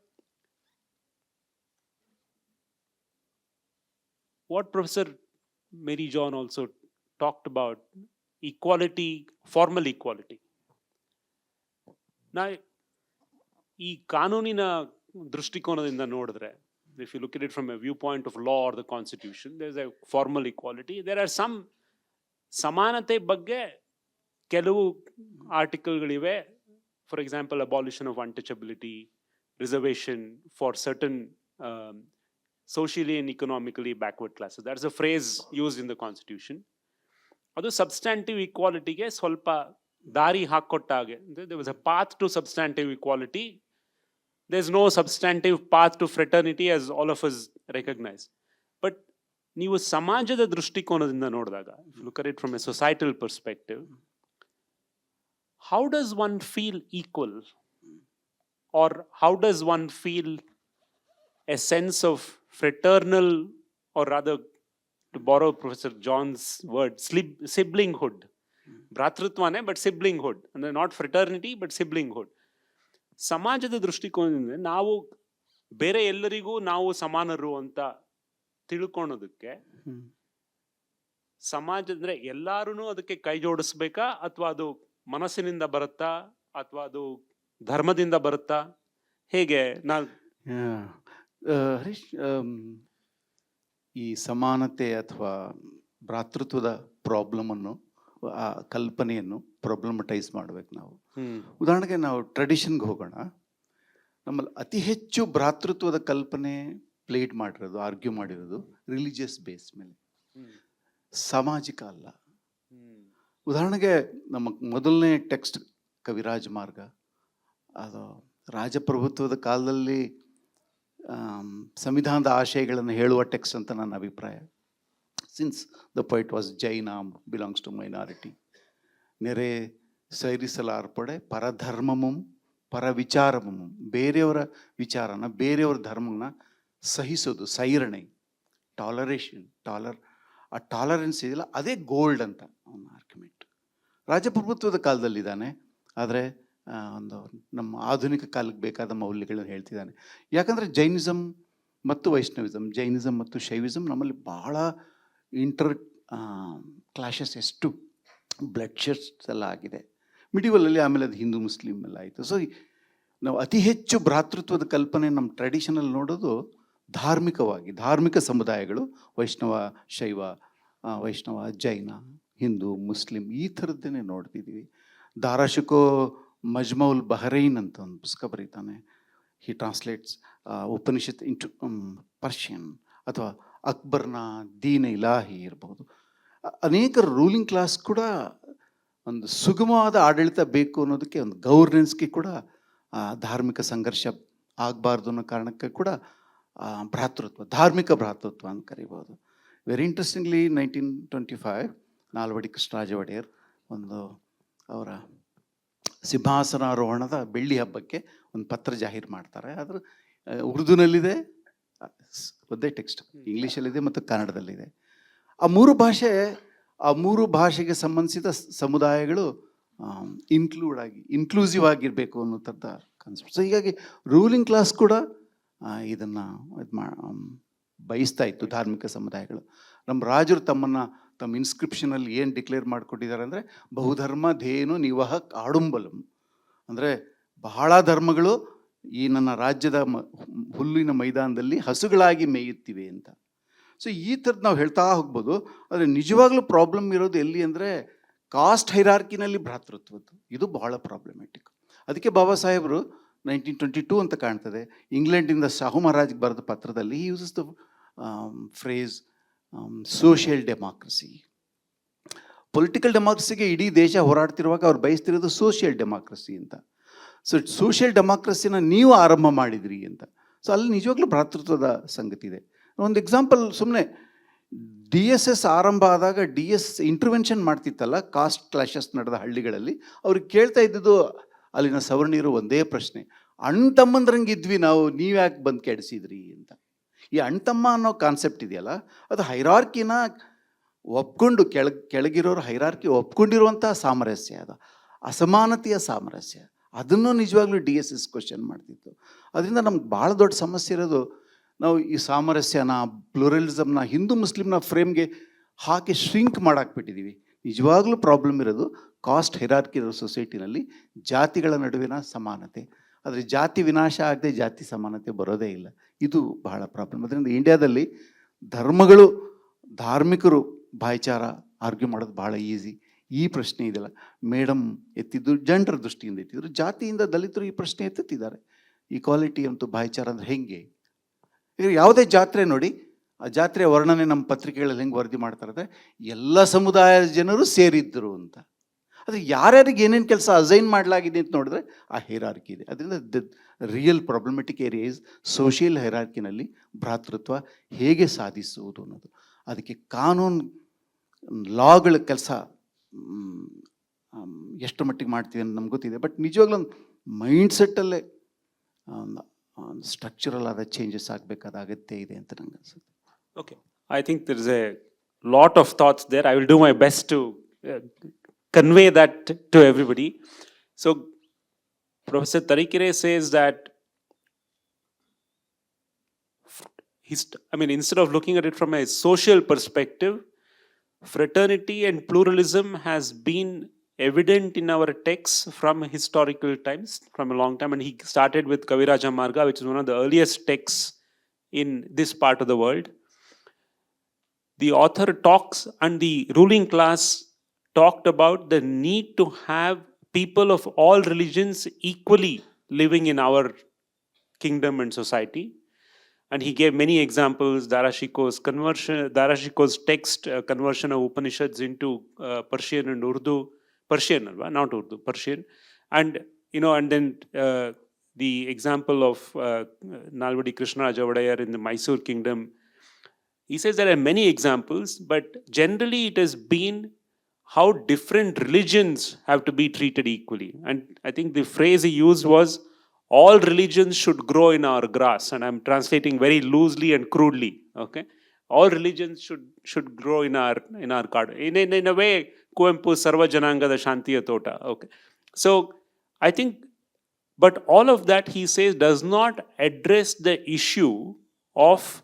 what Professor Mary John also talked about, equality, formal equality. Now, ಈ ಕಾನೂನಿನ ದೃಷ್ಟಿಕೋನದಿಂದ ನೋಡಿದ್ರೆ, if you look at it from a viewpoint of law or the constitution, there's a formal equality. There are some ಸಮಾನತೆ ಬಗ್ಗೆ ಕೆಲವು ಆರ್ಟಿಕಲ್ಗಳಿವೆ, for example, abolition of untouchability, reservation for certain socially and economically backward classes. That's a phrase used in the constitution. ಅದು substantive ಇಕ್ವಾಲಿಟಿಗೆ ಸ್ವಲ್ಪ ದಾರಿ ಹಾಕೊಟ್ಟಾಗೆ. There was a path to substantive equality. There's no substantive path to fraternity, as all of us recognize. But ನೀವು ಸಮಾಜದ ದೃಷ್ಟಿಕೋನದಿಂದ ನೋಡಿದಾಗ, if you look at it from a societal perspective, how does one feel equal? Or how does one feel a sense of fraternal, or rather, to borrow Professor John's word, siblinghood. ಭ್ರಾತೃತ್ವನೇ, but siblinghood ಅಂದರೆ not fraternity but ಸಿಬ್ಲಿಂಗ್ಹುಡ್. ಸಮಾಜದ ದೃಷ್ಟಿಕೋನದಿಂದ ನಾವು ಬೇರೆ ಎಲ್ಲರಿಗೂ ನಾವು ಸಮಾನರು ಅಂತ ತಿಳ್ಕೊಳೋದಕ್ಕೆ ಸಮಾಜ ಅಂದರೆ ಎಲ್ಲಾರು ಅದಕ್ಕೆ ಕೈ ಜೋಡಿಸ್ಬೇಕಾ, ಅಥವಾ ಅದು ಮನಸ್ಸಿನಿಂದ ಬರುತ್ತಾ, ಅಥವಾ ಅದು ಧರ್ಮದಿಂದ ಬರುತ್ತಾ, ಹೇಗೆ? ಹರೀಶ್, ಈ ಸಮಾನತೆ ಅಥವಾ ಭ್ರಾತೃತ್ವದ ಪ್ರಾಬ್ಲಮನ್ನು, ಆ ಕಲ್ಪನೆಯನ್ನು ಪ್ರಾಬ್ಲಮಟೈಸ್ ಮಾಡ್ಬೇಕು ನಾವು. ಉದಾಹರಣೆಗೆ ನಾವು ಟ್ರೆಡಿಷನ್ಗೆ ಹೋಗೋಣ. ನಮ್ಮಲ್ಲಿ ಅತಿ ಹೆಚ್ಚು ಭ್ರಾತೃತ್ವದ ಕಲ್ಪನೆ ಪ್ಲೇಡ್ ಮಾಡಿರೋದು, ಆರ್ಗ್ಯೂ ಮಾಡಿರೋದು ರಿಲಿಜಿಯಸ್ ಬೇಸ್ ಮೇಲೆ, ಸಾಮಾಜಿಕ ಅಲ್ಲ. ಉದಾಹರಣೆಗೆ ನಮ್ಮ ಮೊದಲನೇ ಟೆಕ್ಸ್ಟ್ ಕವಿರಾಜ ಮಾರ್ಗ, ಅದು ರಾಜಪ್ರಭುತ್ವದ ಕಾಲದಲ್ಲಿ ಸಂವಿಧಾನದ ಆಶಯಗಳನ್ನು ಹೇಳುವ ಟೆಕ್ಸ್ಟ್ ಅಂತ ನನ್ನ ಅಭಿಪ್ರಾಯ. Since the poet was Jaina, belongs to minority. ನೆರೆ ಸೈರಿಸಲಾರ್ಪಡೆ ಪರಧರ್ಮಮಂ ಪರವಿಚಾರಮಂ, ಬೇರೆಯವರ ವಿಚಾರನ, ಬೇರೆಯವರ ಧರ್ಮನ ಸಹಿಸೋದು, ಸೈರಣೆ, ಟಾಲರೇಷನ್, ಆ ಟಾಲರೆನ್ಸ್ ಇದೆಯಲ್ಲ, ಅದೇ ಗೋಲ್ಡ್ ಅಂತ ಅವನ ಆರ್ಗ್ಯುಮೆಂಟ್. ರಾಜಪ್ರಭುತ್ವದ ಕಾಲದಲ್ಲಿದ್ದಾನೆ, ಆದರೆ ಒಂದು ನಮ್ಮ ಆಧುನಿಕ ಕಾಲಕ್ಕೆ ಬೇಕಾದ ಮೌಲ್ಯಗಳನ್ನು ಹೇಳ್ತಿದ್ದಾನೆ. ಯಾಕಂದರೆ ಜೈನಿಸಮ್ ಮತ್ತು ವೈಷ್ಣವಿಸಮ್, ಜೈನಿಸಮ್ ಮತ್ತು ಶೈವಿಸಮ್ ನಮ್ಮಲ್ಲಿ ಬಹಳ ಕ್ಲಾಶಸ್, ಎಷ್ಟು ಬ್ಲಡ್ ಶೆಡ್ಸ್ ಎಲ್ಲ ಆಗಿದೆ ಮಿಡಿವಲಲ್ಲಿ. ಆಮೇಲೆ ಅದು ಹಿಂದೂ ಮುಸ್ಲಿಮ್ ಎಲ್ಲ ಆಯಿತು. ಸೊ ನಾವು ಅತಿ ಹೆಚ್ಚು ಭ್ರಾತೃತ್ವದ ಕಲ್ಪನೆ ನಮ್ಮ ಟ್ರೆಡಿಷನಲ್ಲಿ ನೋಡೋದು ಧಾರ್ಮಿಕವಾಗಿ, ಧಾರ್ಮಿಕ ಸಮುದಾಯಗಳು, ವೈಷ್ಣವ, ಶೈವ, ವೈಷ್ಣವ, ಜೈನ, ಹಿಂದೂ, ಮುಸ್ಲಿಂ, ಈ ಥರದ್ದೇನೆ ನೋಡ್ತಿದ್ದೀವಿ. ದಾರಾಶುಕೋ ಮಜ್ಮೌಲ್ ಬಹರೈನ್ ಅಂತ ಒಂದು ಪುಸ್ತಕ ಬರೀತಾನೆ. ಹಿ ಟ್ರಾನ್ಸ್ಲೇಟ್ಸ್ ಉಪನಿಷತ್ ಇಂಟು ಪರ್ಷಿಯನ್. ಅಥವಾ ಅಕ್ಬರ್ನ ದೀನ ಇಲಾಹಿ ಇರ್ಬೋದು. ಅನೇಕ ರೂಲಿಂಗ್ ಕ್ಲಾಸ್ ಕೂಡ ಒಂದು ಸುಗಮವಾದ ಆಡಳಿತ ಬೇಕು ಅನ್ನೋದಕ್ಕೆ, ಒಂದು ಗವರ್ನೆನ್ಸ್ಗೆ ಕೂಡ ಧಾರ್ಮಿಕ ಸಂಘರ್ಷ ಆಗಬಾರ್ದು ಅನ್ನೋ ಕಾರಣಕ್ಕೆ ಕೂಡ ಭ್ರಾತೃತ್ವ, ಧಾರ್ಮಿಕ ಭ್ರಾತೃತ್ವ ಅಂತ ಕರಿಬೋದು. ವೆರಿ ಇಂಟ್ರೆಸ್ಟಿಂಗ್ಲಿ 1925 ನಾಲ್ವಡಿ ಕೃಷ್ಣರಾಜ ಒಡೆಯರ್ ಒಂದು ಅವರ ಸಿಂಹಾಸನಾರೋಹಣದ ಬೆಳ್ಳಿ ಹಬ್ಬಕ್ಕೆ ಒಂದು ಪತ್ರ ಜಾಹೀರು ಮಾಡ್ತಾರೆ. ಅದು ಉರ್ದುನಲ್ಲಿದೆ, ಒಂದೇ ಟೆಕ್ಸ್ಟ್, ಇಂಗ್ಲೀಷಲ್ಲಿದೆ ಮತ್ತು ಕನ್ನಡದಲ್ಲಿದೆ. ಆ ಮೂರು ಭಾಷೆಗೆ ಸಂಬಂಧಿಸಿದ ಸಮುದಾಯಗಳು ಇನ್ಕ್ಲೂಸಿವ್ ಆಗಿರಬೇಕು ಅನ್ನೋ ಥರದ ಕಾನ್ಸೆಪ್ಟ್. ಸೊ ಹೀಗಾಗಿ ರೂಲಿಂಗ್ ಕ್ಲಾಸ್ ಕೂಡ ಇದನ್ನು ಬಯಸ್ತಾ ಇತ್ತು, ಧಾರ್ಮಿಕ ಸಮುದಾಯಗಳು. ನಮ್ಮ ರಾಜರು ತಮ್ಮ ಇನ್ಸ್ಕ್ರಿಪ್ಷನಲ್ಲಿ ಏನು ಡಿಕ್ಲೇರ್ ಮಾಡಿಕೊಟ್ಟಿದ್ದಾರೆ ಅಂದರೆ, ಬಹುಧರ್ಮ ಧೇನು ನಿವಹ ಕಾಡುಂಬಲಂ, ಅಂದರೆ ಬಹಳ ಧರ್ಮಗಳು ಈ ನನ್ನ ರಾಜ್ಯದ ಹುಲ್ಲಿನ ಮೈದಾನದಲ್ಲಿ ಹಸುಗಳಾಗಿ ಮೇಯುತ್ತಿವೆ ಅಂತ. ಸೊ ಈ ಥರದ್ದು ನಾವು ಹೇಳ್ತಾ ಹೋಗ್ಬೋದು. ಆದರೆ ನಿಜವಾಗ್ಲೂ ಪ್ರಾಬ್ಲಮ್ ಇರೋದು ಎಲ್ಲಿ ಅಂದರೆ, ಕಾಸ್ಟ್ ಹೈರಾರ್ಕಿನಲ್ಲಿ ಭ್ರಾತೃತ್ವದ್ದು. ಇದು ಬಹಳ ಪ್ರಾಬ್ಲಮ್ಯಾಟಿಕ್. ಅದಕ್ಕೆ ಬಾಬಾ ಸಾಹೇಬರು 1922 ಅಂತ ಕಾಣ್ತದೆ, ಇಂಗ್ಲೆಂಡಿಂದ ಶಾಹು ಮಹಾರಾಜ್ಗೆ ಬರೆದ ಪತ್ರದಲ್ಲಿ uses the phrase social democracy. Political ಡೆಮಾಕ್ರಸಿಗೆ ಇಡೀ ದೇಶ ಹೋರಾಡ್ತಿರುವಾಗ ಅವ್ರು ಬಯಸ್ತಿರೋದು ಸೋಷಿಯಲ್ ಡೆಮಾಕ್ರಸಿ ಅಂತ. ಸೊ ಸೋಷಿಯಲ್ ಡೆಮಾಕ್ರಸಿನ ನೀವು ಆರಂಭ ಮಾಡಿದ್ರಿ ಅಂತ. ಸೊ ಅಲ್ಲಿ ನಿಜವಾಗ್ಲೂ ಭ್ರಾತೃತ್ವದ ಸಂಗತಿ ಇದೆ. ಒಂದು ಎಕ್ಸಾಂಪಲ್, ಸುಮ್ಮನೆ DSS ಆರಂಭ ಆದಾಗ DS ಇಂಟರ್ವೆನ್ಷನ್ ಮಾಡ್ತಿತ್ತಲ್ಲ, ಕಾಸ್ಟ್ ಕ್ಲಾಶಸ್ ನಡೆದ ಹಳ್ಳಿಗಳಲ್ಲಿ. ಅವ್ರಿಗೆ ಕೇಳ್ತಾ ಇದ್ದಿದ್ದು ಅಲ್ಲಿನ ಸವರ್ಣೀಯರು ಒಂದೇ ಪ್ರಶ್ನೆ, ಅಣ್ತಮ್ಮಂದ್ರಂಗಿದ್ವಿ ನಾವು, ನೀವ್ಯಾಕೆ ಬಂದು ಕೆಡಿಸಿದ್ರಿ ಅಂತ. ಈ ಅಣ್ತಮ್ಮ ಅನ್ನೋ ಕಾನ್ಸೆಪ್ಟ್ ಇದೆಯಲ್ಲ, ಅದು ಹೈರಾರ್ಕಿನ ಒಪ್ಕೊಂಡು, ಕೆಳಗಿರೋರು ಹೈರಾರ್ಕಿ ಒಪ್ಕೊಂಡಿರುವಂಥ ಸಾಮರಸ್ಯ, ಅದು ಅಸಮಾನತೆಯ ಸಾಮರಸ್ಯ. ಅದನ್ನು ನಿಜವಾಗ್ಲೂ DSS ಕ್ವಶನ್ ಮಾಡ್ತಿತ್ತು. ಅದರಿಂದ ನಮ್ಗೆ ಭಾಳ ದೊಡ್ಡ ಸಮಸ್ಯೆ ಇರೋದು, ನಾವು ಈ ಸಾಮರಸ್ಯನ, ಪ್ಲೂರಲಿಸಮ್ನ ಹಿಂದೂ ಮುಸ್ಲಿಮ್ನ ಫ್ರೇಮ್ಗೆ ಹಾಕಿ ಶ್ರಿಂಕ್ ಮಾಡಾಕ್ಬಿಟ್ಟಿದ್ದೀವಿ. ನಿಜವಾಗ್ಲೂ ಪ್ರಾಬ್ಲಮ್ ಇರೋದು ಕಾಸ್ಟ್ ಹೈರಾರ್ಕಿ ಇರೋ ಸೊಸೈಟಿನಲ್ಲಿ ಜಾತಿಗಳ ನಡುವಿನ ಸಮಾನತೆ. ಆದರೆ ಜಾತಿ ವಿನಾಶ ಆಗದೆ ಜಾತಿ ಸಮಾನತೆ ಬರೋದೇ ಇಲ್ಲ. ಇದು ಬಹಳ ಪ್ರಾಬ್ಲಮ್. ಅದರಿಂದ ಇಂಡಿಯಾದಲ್ಲಿ ಧಾರ್ಮಿಕರು ಭಾಯ್ಚಾರ ಆರ್ಗ್ಯೂ ಮಾಡೋದು ಭಾಳ ಈಸಿ. ಈ ಪ್ರಶ್ನೆ ಇದೆಯಲ್ಲ, ಮೇಡಮ್ ಎತ್ತಿದ್ದು ಜನರ ದೃಷ್ಟಿಯಿಂದ ಎತ್ತಿದ್ರು, ಜಾತಿಯಿಂದ ದಲಿತರು ಈ ಪ್ರಶ್ನೆ ಎತ್ತುತ್ತಿದ್ದಾರೆ. ಈಕ್ವಾಲಿಟಿ ಮತ್ತು ಭಾಯ್ಚಾರ ಅಂದರೆ ಹೆಂಗೆ? ಈಗ ಯಾವುದೇ ಜಾತ್ರೆ ನೋಡಿ, ಆ ಜಾತ್ರೆಯ ವರ್ಣನೆ ನಮ್ಮ ಪತ್ರಿಕೆಗಳಲ್ಲಿ ಹೆಂಗೆ ವರದಿ ಮಾಡ್ತಾರೆ ಅಂದರೆ ಎಲ್ಲ ಸಮುದಾಯದ ಜನರು ಸೇರಿದ್ದರು ಅಂತ. ಆದರೆ ಯಾರ್ಯಾರಿಗೆ ಏನೇನು ಕೆಲಸ ಅಸೈನ್ ಮಾಡಲಾಗಿದೆ ಅಂತ ನೋಡಿದ್ರೆ ಆ ಹೈರಾರ್ಕಿ ಇದೆ. ಅದರಿಂದ the real problematic area is social ಹೈರಾರ್ಕಿನಲ್ಲಿ ಭ್ರಾತೃತ್ವ ಹೇಗೆ ಸಾಧಿಸುವುದು ಅನ್ನೋದು. ಅದಕ್ಕೆ ಕಾನೂನು ಲಾಗಳ ಕೆಲಸ ಎಷ್ಟು ಮಟ್ಟಿಗೆ ಮಾಡ್ತೀವಿ ಅಂತ ನಮ್ಗೆ ಗೊತ್ತಿದೆ. ಬಟ್ ನಿಜವಾಗ್ಲೂ ಒಂದು ಮೈಂಡ್ಸೆಟ್ಟಲ್ಲೇ ಸ್ಟ್ರಕ್ಚರಲ್ ಆದ ಚೇಂಜಸ್ ಆಗಬೇಕಾದ ಅಗತ್ಯ ಇದೆ ಅಂತ ನಂಗೆ ಅನ್ಸುತ್ತೆ. Okay, I think there is a lot of thoughts there. I will do my best to convey that to everybody. So, Professor Tarikere says that instead of looking at it from a social perspective, fraternity and pluralism has been evident in our texts from historical times, from a long time. And he started with Kaviraja Marga, which is one of the earliest texts in this part of the world. The author talks, and the ruling class talked about the need to have people of all religions equally living in our kingdom and society. And he gave many examples. Darashiko's text, conversion of Upanishads into Persian and Urdu, Persian, not Urdu, Persian. And, and then the example of Nalvadi Krishnaraja Vadayar in the Mysore kingdom. He says there are many examples, but generally it has been how different religions have to be treated equally. And I think the phrase he used was, all religions should grow in our grass. And I'm translating very loosely and crudely. Okay, all religions should grow in our garden. In a way, Kuempu Sarva Janangada Shantiya Tota. Okay, so I think, but all of that, he says, does not address the issue of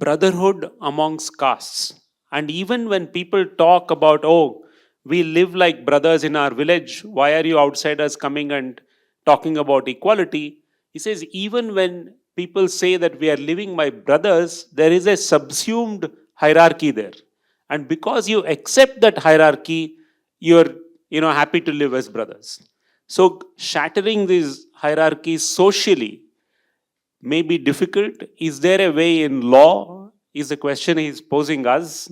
brotherhood amongst castes. And even when people talk about, oh, we live like brothers in our village, why are you outsiders coming and talking about equality? He says, even when people say that we are living by brothers, there is a subsumed hierarchy there. And because you accept that hierarchy, you're happy to live as brothers. So shattering these hierarchies socially may be difficult. Is there a way in law? Is the question he's posing us.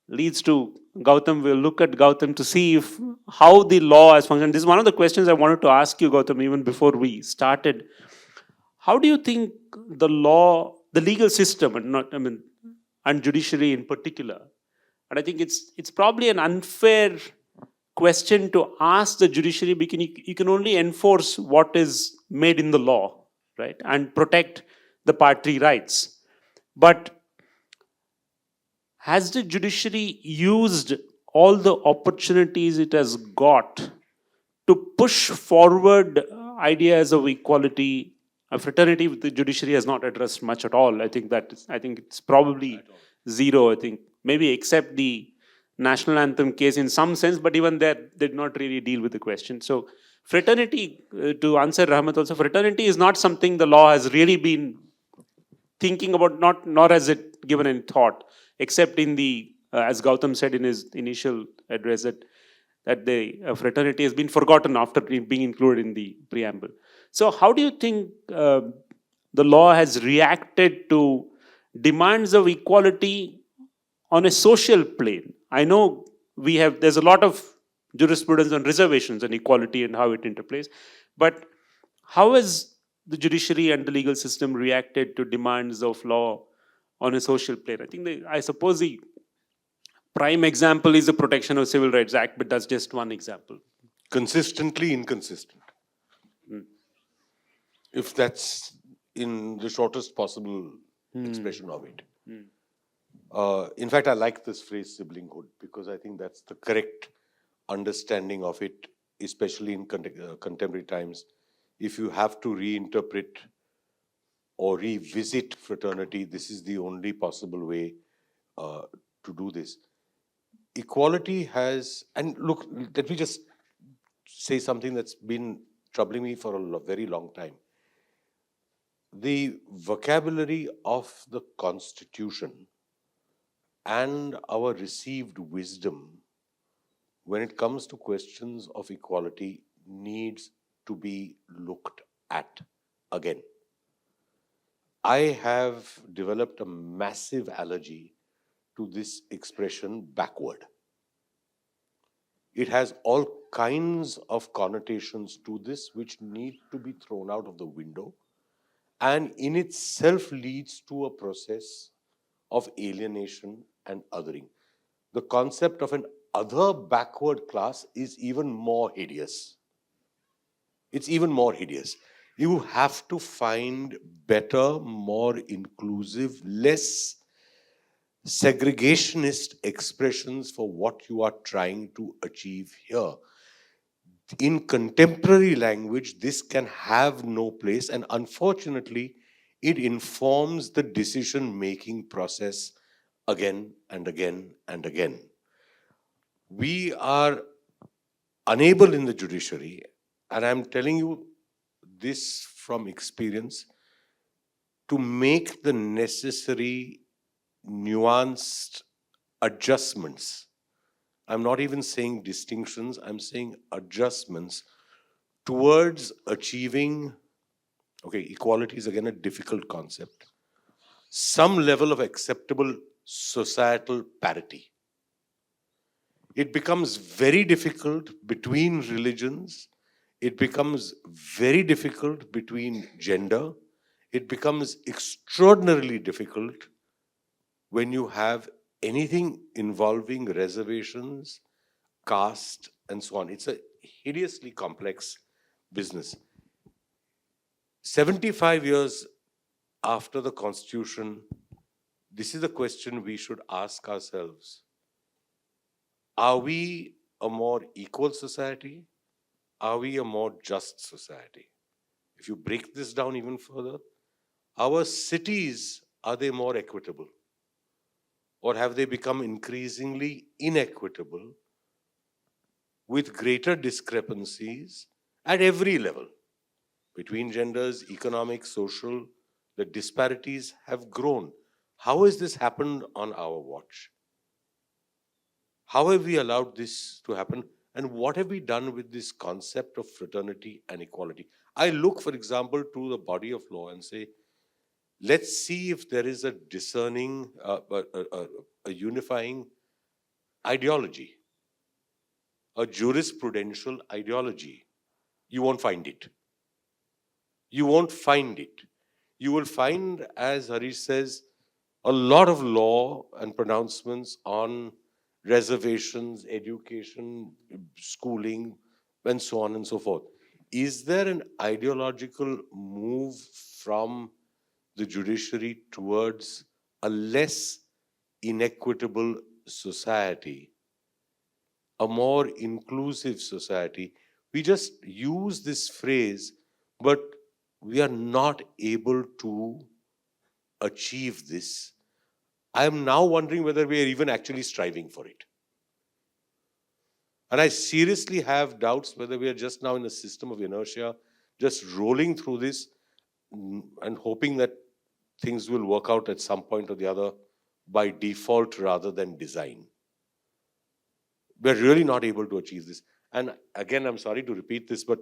Leads to Gautam. We'll look at Gautam to see how the law has functioned. This is one of the questions I wanted to ask you, Gautam, even before we started. How do you think the law, the legal system, and judiciary in particular, and I think it's probably an unfair question to ask the judiciary, because you can only enforce what is made in the law, right, and protect the party rights. But has the judiciary used all the opportunities it has got to push forward ideas of equality? Fraternity with the judiciary has not addressed much at all. I think it's probably zero. I think maybe except the national anthem case in some sense, but even that did not really deal with the question. So fraternity, to answer Rahmat also, fraternity is not something the law has really been thinking about, nor has it given any thought, except in the, as Gautam said in his initial address, that the fraternity has been forgotten after being included in the preamble. So how do you think the law has reacted to demands of equality on a social plane? I know there's a lot of jurisprudence on reservations and equality and how it interplays, but how has the judiciary and the legal system reacted to demands of law on a social plane? I suppose the prime example is the Protection of Civil Rights Act, but that's just one example. Consistently inconsistent. If that's in the shortest possible expression of it. In fact, I like this phrase siblinghood, because I think that's the correct understanding of it, especially in contemporary times. If you have to reinterpret or revisit fraternity, this is the only possible way to do this. Equality has, and look, let me just say something that's been troubling me for a very long time. The vocabulary of the Constitution and our received wisdom when it comes to questions of equality needs to be looked at again. I have developed a massive allergy to this expression backward. It has all kinds of connotations to this which need to be thrown out of the window, and in itself leads to a process of alienation and othering. The concept of an other backward class is even more hideous. It's even more hideous. You have to find better, more inclusive, less segregationist expressions for what you are trying to achieve here. In contemporary language, this can have no place, and unfortunately, it informs the decision making process again and again and again. We are unable in the judiciary, and I'm telling you this from experience, to make the necessary nuanced adjustments. I'm not even saying distinctions, I'm saying adjustments towards achieving, okay, equality is again a difficult concept, some level of acceptable societal parity. It becomes very difficult between religions. It becomes very difficult between gender. It becomes extraordinarily difficult when you have anything involving reservations, caste, and so on. It's a hideously complex business. 75 years after the Constitution, this is the question we should ask ourselves. Are we a more equal society? Are we a more just society? If you break this down even further, our cities, are they more equitable? Or have they become increasingly inequitable with greater discrepancies at every level? Between genders, economic, social, the disparities have grown. How has this happened on our watch? How have we allowed this to happen? And what have we done with this concept of fraternity and equality? I look, for example, to the body of law and say, let's see if there is a discerning, a unifying ideology, a jurisprudential ideology. You won't find it. You won't find it. You will find, as Harish says, a lot of law and pronouncements on reservations, education, schooling, and so on and so forth. Is there an ideological move from the judiciary towards a less inequitable society, a more inclusive society? We just use this phrase, but we are not able to achieve this. I am now wondering whether we are even actually striving for it. And I seriously have doubts whether we are just now in a system of inertia, just rolling through this and hoping that things will work out at some point or the other by default rather than design. We're really not able to achieve this. And again, I'm sorry to repeat this, but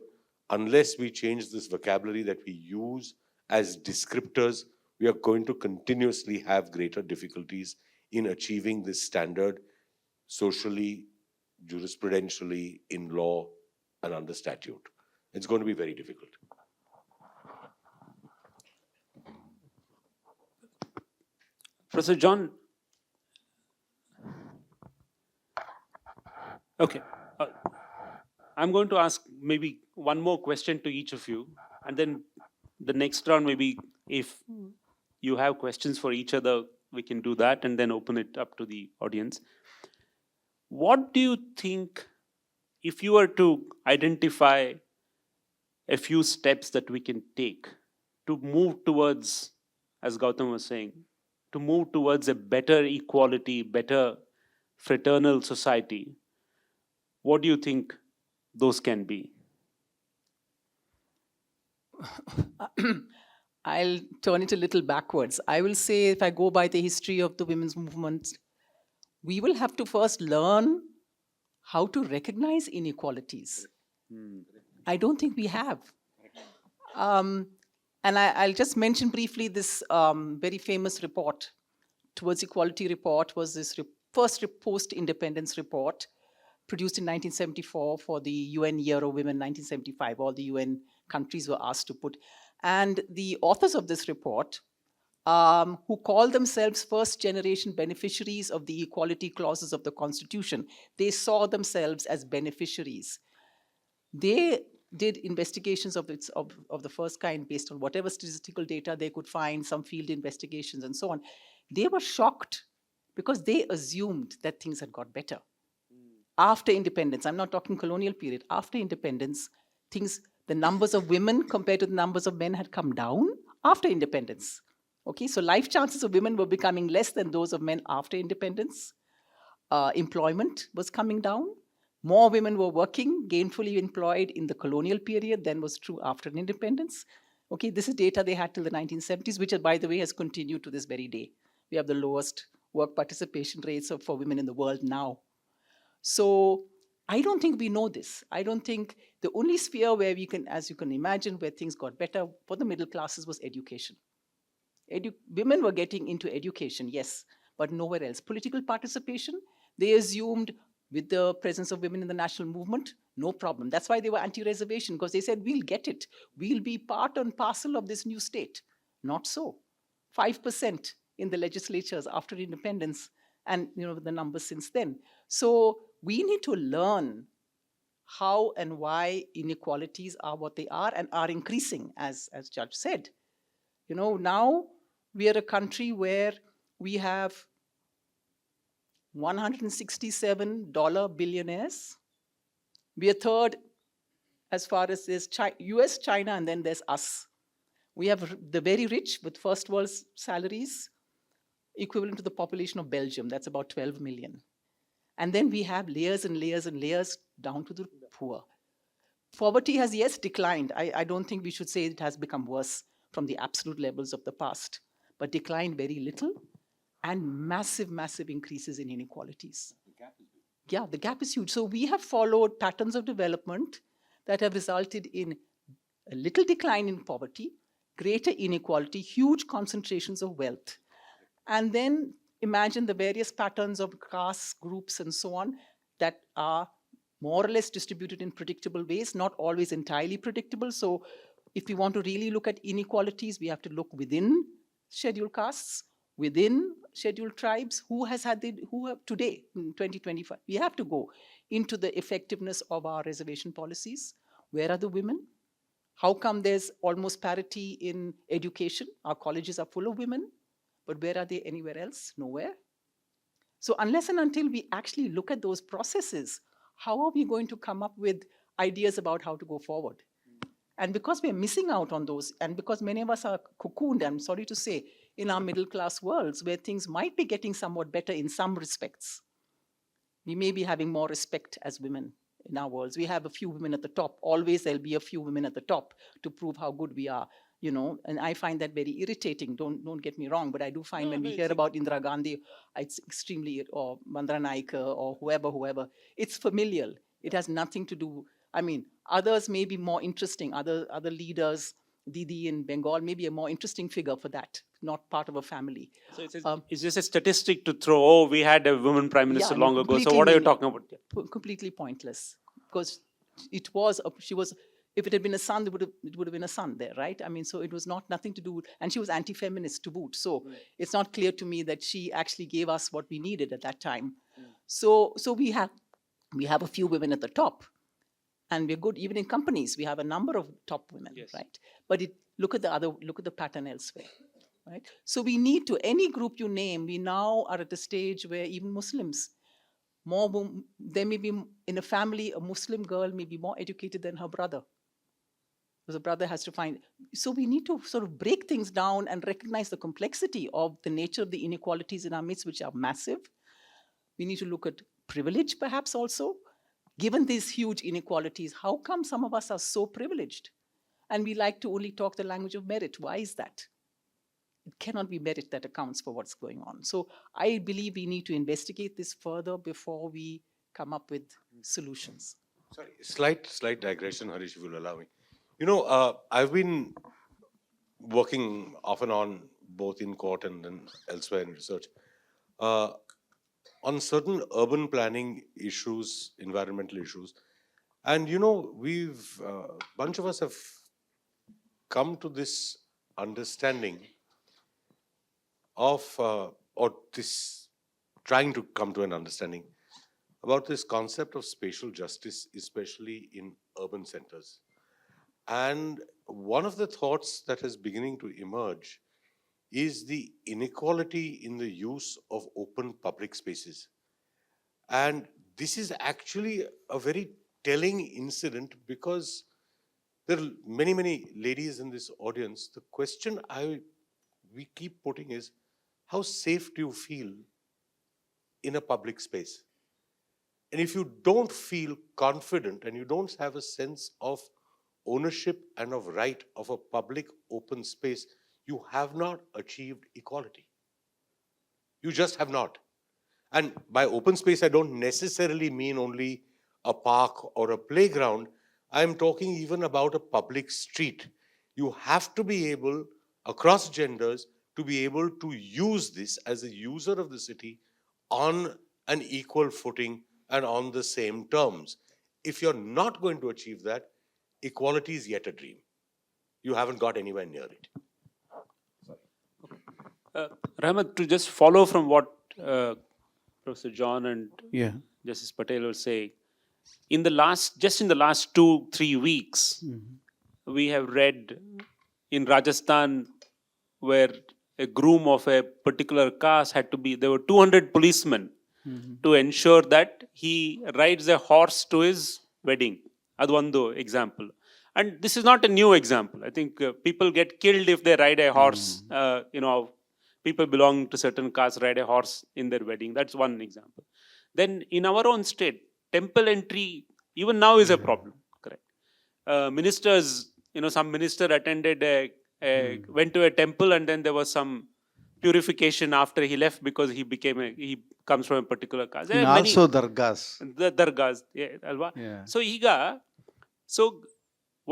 unless we change this vocabulary that we use as descriptors, we are going to continuously have greater difficulties in achieving this standard socially, jurisprudentially, in law, and under statute. It's going to be very difficult. Professor John, okay. I'm going to ask maybe one more question to each of you, and then the next round, maybe if you have questions for each other, we can do that and then open it up to the audience. What do you think, if you were to identify a few steps that we can take to move towards, as Gautam was saying, to move towards a better equality, better fraternal society, what do you think those can be? I'll turn it a little backwards. I will say, if I go by the history of the women's movement, we will have to first learn how to recognize inequalities. I don't think we have. And I'll just mention briefly this very famous report. Towards Equality report was this first post-independence report produced in 1974 for the UN Year of Women 1975. All the UN countries were asked to put. And the authors of this report, who call themselves first generation beneficiaries of the equality clauses of the Constitution, they saw themselves as beneficiaries. They did investigations of the first kind based on whatever statistical data they could find, some field investigations and so on. They were shocked because they assumed that things had got better. After independence, I'm not talking colonial period, after independence, the numbers of women compared to the numbers of men had come down after independence. Okay, so life chances of women were becoming less than those of men after independence. Employment was coming down. More women were working, gainfully employed in the colonial period than was true after independence. Okay, this is data they had till the 1970s, which, by the way, has continued to this very day. We have the lowest work participation rates for women in the world now. So I don't think we know this. I don't think the only sphere where we can, as you can imagine, where things got better for the middle classes was education. Women were getting into education, yes, but nowhere else. Political participation, they assumed with the presence of women in the national movement, no problem. That's why they were anti-reservation, because they said, we'll get it. We'll be part and parcel of this new state. Not so. 5% in the legislatures after independence, and the numbers since then. So we need to learn how and why inequalities are what they are and are increasing, as Judge said. Now we are a country where we have $167 billionaires. We are third as far as there's US, China, and then there's us. We have the very rich with first world salaries equivalent to the population of Belgium. That's about 12 million. And then we have layers and layers and layers down to the poor. Poverty has, yes, declined. I don't think we should say it has become worse from the absolute levels of the past, but declined very little, and massive, massive increases in inequalities. Yeah, the gap is huge. So we have followed patterns of development that have resulted in a little decline in poverty, greater inequality, huge concentrations of wealth. And then imagine the various patterns of castes, groups, and so on that are more or less distributed in predictable ways, not always entirely predictable. So if we want to really look at inequalities, we have to look within scheduled castes, within scheduled tribes, who have today, in 2025, we have to go into the effectiveness of our reservation policies. Where are the women? How come there's almost parity in education? Our colleges are full of women, but where are they anywhere else? Nowhere. So unless and until we actually look at those processes, how are we going to come up with ideas about how to go forward? And because we're missing out on those, and because many of us are cocooned, I'm sorry to say, in our middle class worlds where things might be getting somewhat better in some respects, we may be having more respect as women in our worlds. We have a few women at the top. Always there'll be a few women at the top to prove how good we are, and I find that very irritating. Don't get me wrong, but I do find when we hear about Indira Gandhi, it's extremely, or Mandra Naik, or whoever, it's familial. It has nothing to do, others may be more interesting, other leaders, Didi in Bengal may be a more interesting figure for that, not part of a family. So it's just a statistic to throw, we had a woman prime minister long ago, so what are you talking about? Completely pointless, because if it had been a son, it would have been a son there, right? So it was nothing to do, and she was anti-feminist to boot. So it's not clear to me that she actually gave us what we needed at that time. So we have a few women at the top, and we're good even in companies. We have a number of top women, yes, right? But look at the pattern elsewhere, right? So we need to, any group you name, we now are at a stage where even Muslims, there may be in a family, a Muslim girl may be more educated than her brother, because the brother has to find. So we need to sort of break things down and recognize the complexity of the nature of the inequalities in our midst, which are massive. We need to look at privilege perhaps also. Given these huge inequalities, how come some of us are so privileged? And we like to only talk the language of merit. Why is that? it cannot be merit that accounts for what's going on. So I believe we need to investigate this further before we come up with solutions. Sorry, slight digression, Harish, if you'll allow me. I've been working off and on both in court and then elsewhere in research on certain urban planning issues, environmental issues. And, we've, bunch of us have come to this understanding of, or this, trying to come to an understanding about this concept of spatial justice, especially in urban centers. And one of the thoughts that is beginning to emerge is the inequality in the use of open public spaces. And this is actually a very telling incident because there are many, many ladies in this audience. The question we keep putting is, how safe do you feel in a public space? And if you don't feel confident and you don't have a sense of ownership and of right of a public open space, you have not achieved equality. You just have not. And by open space, I don't necessarily mean only a park or a playground. I'm talking even about a public street. You have to be able, across genders, to be able to use this as a user of the city on an equal footing and on the same terms. If you're not going to achieve that, equality is yet a dream. You haven't got anywhere near it. Rahmat, to just follow from what Professor John and Yeah. Justice Patel were saying, in the last 2-3 weeks, we have read in Rajasthan where a groom of a particular caste there were 200 policemen to ensure that he rides a horse to his wedding. That's one example. And this is not a new example. I think people get killed if they ride a horse. People belonging to certain castes ride a horse in their wedding. That's one example. Then in our own state, temple entry even now is a problem. Correct. Ministers, some minister attended went to a temple and then there was some purification after he left because he comes from a particular caste. And also dargahs. The dargahs, alva. Yeah. So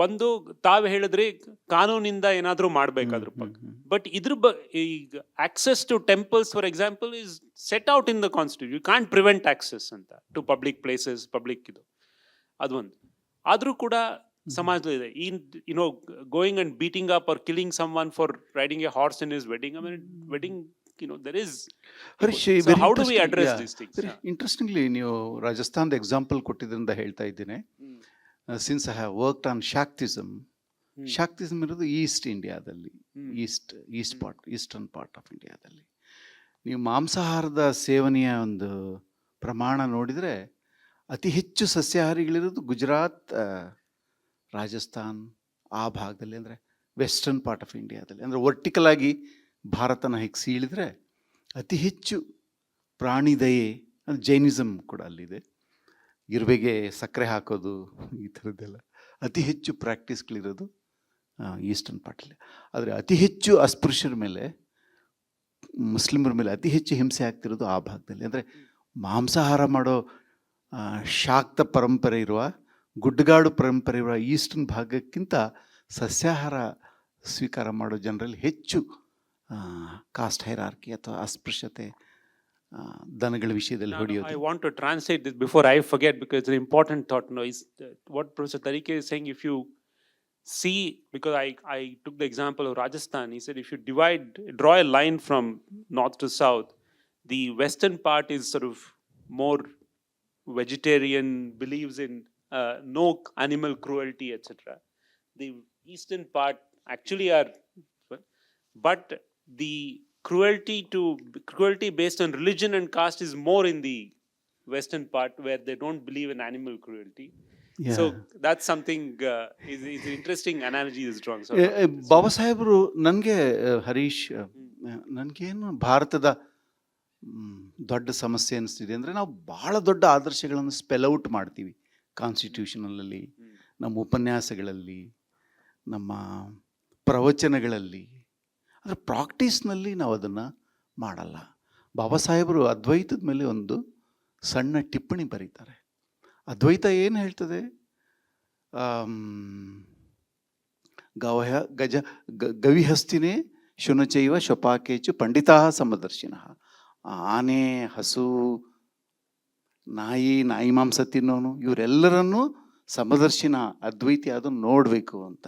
ಒಂದು ತಾವು ಹೇಳಿದ್ರೆ ಕಾನೂನಿಂದ ಏನಾದರೂ ಮಾಡಬೇಕಾದ್ರ ಬಗ್ಗೆ but ಈಗ access to temples for example is set out in the constitution you can't prevent access ಅಂತ to public places public ಇದು ಅದೊಂದು ಆದರೂ ಕೂಡ ಸಮಾಜದಲ್ಲಿ ಇದೆ going and beating up or killing someone for riding a horse in his wedding wedding there is Harish, so how do we address these things? Very interestingly, ನೀವು ರಾಜಸ್ಥಾನದ example ಕೊಟ್ಟಿದ್ರಿಂದ ಹೇಳ್ತಾ ಇದ್ದೀನಿ. Since I have worked on Shaktism, Shaktism ಇರೋದು East ಇಂಡಿಯಾದಲ್ಲಿ, eastern part of ಇಂಡಿಯಾದಲ್ಲಿ. ನೀವು ಮಾಂಸಾಹಾರದ ಸೇವನೆಯ ಒಂದು ಪ್ರಮಾಣ ನೋಡಿದರೆ ಅತಿ ಹೆಚ್ಚು ಸಸ್ಯಾಹಾರಿಗಳಿರೋದು ಗುಜರಾತ್, ರಾಜಸ್ಥಾನ್ ಆ ಭಾಗದಲ್ಲಿ, ಅಂದರೆ ವೆಸ್ಟರ್ನ್ ಪಾರ್ಟ್ ಆಫ್ ಇಂಡಿಯಾದಲ್ಲಿ. ಅಂದರೆ ವರ್ಟಿಕಲ್ ಆಗಿ ಭಾರತನ ಹೇಗೆ ಸೀಳಿದರೆ ಅತಿ ಹೆಚ್ಚು ಪ್ರಾಣಿ ದಯೆ, ಅಂದರೆ ಜೈನಿಸಮ್ ಕೂಡ ಅಲ್ಲಿದೆ, ಇರುವೆಗೆ ಸಕ್ಕರೆ ಹಾಕೋದು ಈ ಥರದ್ದೆಲ್ಲ ಅತಿ ಹೆಚ್ಚು ಪ್ರಾಕ್ಟೀಸ್ಗಳಿರೋದು ಈಸ್ಟರ್ನ್ ಪಾರ್ಟಲ್ಲಿ. ಆದರೆ ಅತಿ ಹೆಚ್ಚು ಅಸ್ಪೃಶ್ಯರ ಮೇಲೆ, ಮುಸ್ಲಿಮರ ಮೇಲೆ ಅತಿ ಹೆಚ್ಚು ಹಿಂಸೆ ಆಗ್ತಿರೋದು ಆ ಭಾಗದಲ್ಲಿ. ಅಂದರೆ ಮಾಂಸಾಹಾರ ಮಾಡೋ ಶಾಕ್ತ ಪರಂಪರೆ ಇರುವ, ಗುಡ್ಡಗಾಡು ಪರಂಪರೆ ಇರುವ ಈಸ್ಟರ್ನ್ ಭಾಗಕ್ಕಿಂತ ಸಸ್ಯಾಹಾರ ಸ್ವೀಕಾರ ಮಾಡೋ ಜನರಲ್ಲಿ ಹೆಚ್ಚು ಕಾಸ್ಟ್ ಹೈರಾರ್ಕಿ ಅಥವಾ ಅಸ್ಪೃಶ್ಯತೆ ದನಗಳ ವಿಷಯದಲ್ಲಿ ಹೊಡೆಯೋದು. I want to translate this before I forget because it's an important thought. Is what Professor Tarique is saying. If you see, because I took the example of Rajasthan, he said if you draw a line from north to south, the western part is sort of more vegetarian, believes in no animal cruelty, etc. The eastern part actually are, but the cruelty based on religion and caste is more in the western part where they don't believe in animal cruelty. Yeah. So that's something is an interesting analogy is drawn. So ಬಾಬಾ ಸಾಹೇಬರು ನನಗೆ, ಹರೀಶ್, ನನಗೇನು ಭಾರತದ ದೊಡ್ಡ ಸಮಸ್ಯೆ ಅನಿಸ್ತಿದೆ ಅಂದರೆ ನಾವು ಬಹಳ ದೊಡ್ಡ ಆದರ್ಶಗಳನ್ನು ಸ್ಪೆಲ್ ಔಟ್ ಮಾಡ್ತೀವಿ ಕಾನ್ಸ್ಟಿಟ್ಯೂಷನಲ್ಲಿ, ನಮ್ಮ ಉಪನ್ಯಾಸಗಳಲ್ಲಿ, ನಮ್ಮ ಪ್ರವಚನಗಳಲ್ಲಿ. ಆದರೆ ಪ್ರಾಕ್ಟೀಸ್ನಲ್ಲಿ ನಾವು ಅದನ್ನು ಮಾಡಲ್ಲ. ಬಾಬಾ ಸಾಹೇಬರು ಅದ್ವೈತದ ಮೇಲೆ ಒಂದು ಸಣ್ಣ ಟಿಪ್ಪಣಿ ಬರೀತಾರೆ. ಅದ್ವೈತ ಏನು ಹೇಳ್ತದೆ? ಗವಹ ಗಜ ಗವಿಹಸ್ತಿನೇ ಶುನಚೈವ ಶಪಾಕೇಚು ಪಂಡಿತಾ ಸಮದರ್ಶಿನಃ. ಆನೆ, ಹಸು, ನಾಯಿ ಮಾಂಸ ತಿನ್ನೋನು, ಇವರೆಲ್ಲರನ್ನೂ ಸಮದರ್ಶಿನ ಅದ್ವೈತಿ ಅದನ್ನು ನೋಡಬೇಕು ಅಂತ.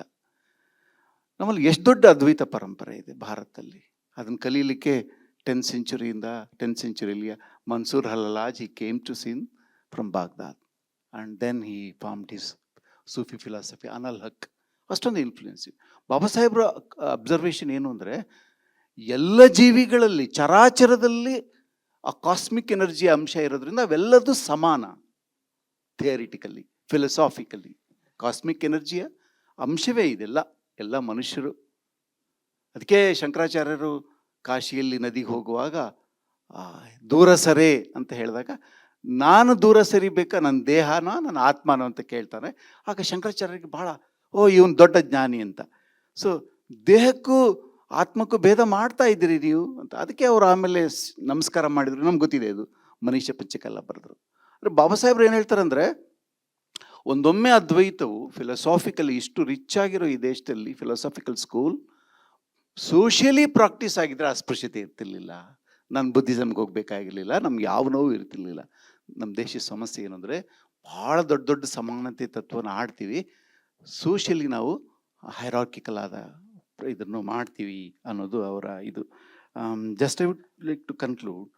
ನಮ್ಮಲ್ಲಿ ಎಷ್ಟು ದೊಡ್ಡ ಅದ್ವೈತ ಪರಂಪರೆ ಇದೆ ಭಾರತದಲ್ಲಿ. ಅದನ್ನು ಕಲೀಲಿಕ್ಕೆ 10th century Mansur Hallaj he came to Sindh from Baghdad and then he formed his Sufi philosophy ಅನಲ್ ಹಕ್. ಅಷ್ಟೊಂದು ಇನ್ಫ್ಲೂಯೆನ್ಸ್. ಬಾಬಾ ಸಾಹೇಬ್ರ ಅಬ್ಸರ್ವೇಷನ್ ಏನು ಅಂದರೆ, ಎಲ್ಲ ಜೀವಿಗಳಲ್ಲಿ ಚರಾಚರದಲ್ಲಿ ಆ ಕಾಸ್ಮಿಕ್ ಎನರ್ಜಿ ಅಂಶ ಇರೋದ್ರಿಂದ ಅವೆಲ್ಲದೂ ಸಮಾನ. ಥಿಯರಿಟಿಕಲಿ, ಫಿಲಸಾಫಿಕಲಿ ಕಾಸ್ಮಿಕ್ ಎನರ್ಜಿಯ ಅಂಶವೇ ಇದೆಲ್ಲ, ಎಲ್ಲ ಮನುಷ್ಯರು. ಅದಕ್ಕೆ ಶಂಕರಾಚಾರ್ಯರು ಕಾಶಿಯಲ್ಲಿ ನದಿಗೆ ಹೋಗುವಾಗ ದೂರ ಸರೆ ಅಂತ ಹೇಳಿದಾಗ, ನಾನು ದೂರ ಸರಿಬೇಕಾ, ನನ್ನ ದೇಹನೋ ನನ್ನ ಆತ್ಮನೋ ಅಂತ ಕೇಳ್ತಾನೆ. ಆಗ ಶಂಕರಾಚಾರ್ಯರಿಗೆ ಬಹಳ ಇವನು ದೊಡ್ಡ ಜ್ಞಾನಿ ಅಂತ. ಸೊ ದೇಹಕ್ಕೂ ಆತ್ಮಕ್ಕೂ ಭೇದ ಮಾಡ್ತಾ ಇದ್ದೀರಿ ನೀವು ಅಂತ. ಅದಕ್ಕೆ ಅವರು ಆಮೇಲೆ ನಮಸ್ಕಾರ ಮಾಡಿದ್ರು. ನಮ್ಗೆ ಗೊತ್ತಿದೆ, ಇದು ಮನೀಷ ಪಂಚಕಲ್ಲ ಬರೆದ್ರು. ಅಂದರೆ ಬಾಬಾ ಸಾಹೇಬ್ರು ಏನು ಹೇಳ್ತಾರೆ ಅಂದರೆ, ಒಂದೊಮ್ಮೆ ಅದ್ವೈತವು ಫಿಲಸಾಫಿಕಲಿ ಇಷ್ಟು ರಿಚ್ ಆಗಿರೋ ಈ ದೇಶದಲ್ಲಿ ಫಿಲಸಾಫಿಕಲ್ ಸ್ಕೂಲ್ ಸೋಷಿಯಲಿ ಪ್ರಾಕ್ಟೀಸ್ ಆಗಿದ್ರೆ ಅಸ್ಪೃಶ್ಯತೆ ಇರ್ತಿರ್ಲಿಲ್ಲ, ನಾನು ಬುದ್ಧಿಸಮ್ಗೆ ಹೋಗ್ಬೇಕಾಗಿರ್ಲಿಲ್ಲ, ನಮ್ಗೆ ಯಾವ ನೋವು ಇರ್ತಿರ್ಲಿಲ್ಲ. ನಮ್ಮ ದೇಶದ ಸಮಸ್ಯೆ ಏನಂದರೆ, ಭಾಳ ದೊಡ್ಡ ದೊಡ್ಡ ಸಮಾನತೆ ತತ್ವನ ಆಡ್ತೀವಿ, ಸೋಷಿಯಲಿ ನಾವು ಹೈರಾರ್ಕಿಕಲ್ ಆದ ಇದನ್ನು ಮಾಡ್ತೀವಿ ಅನ್ನೋದು ಅವರ ಇದು. Just I would like to conclude,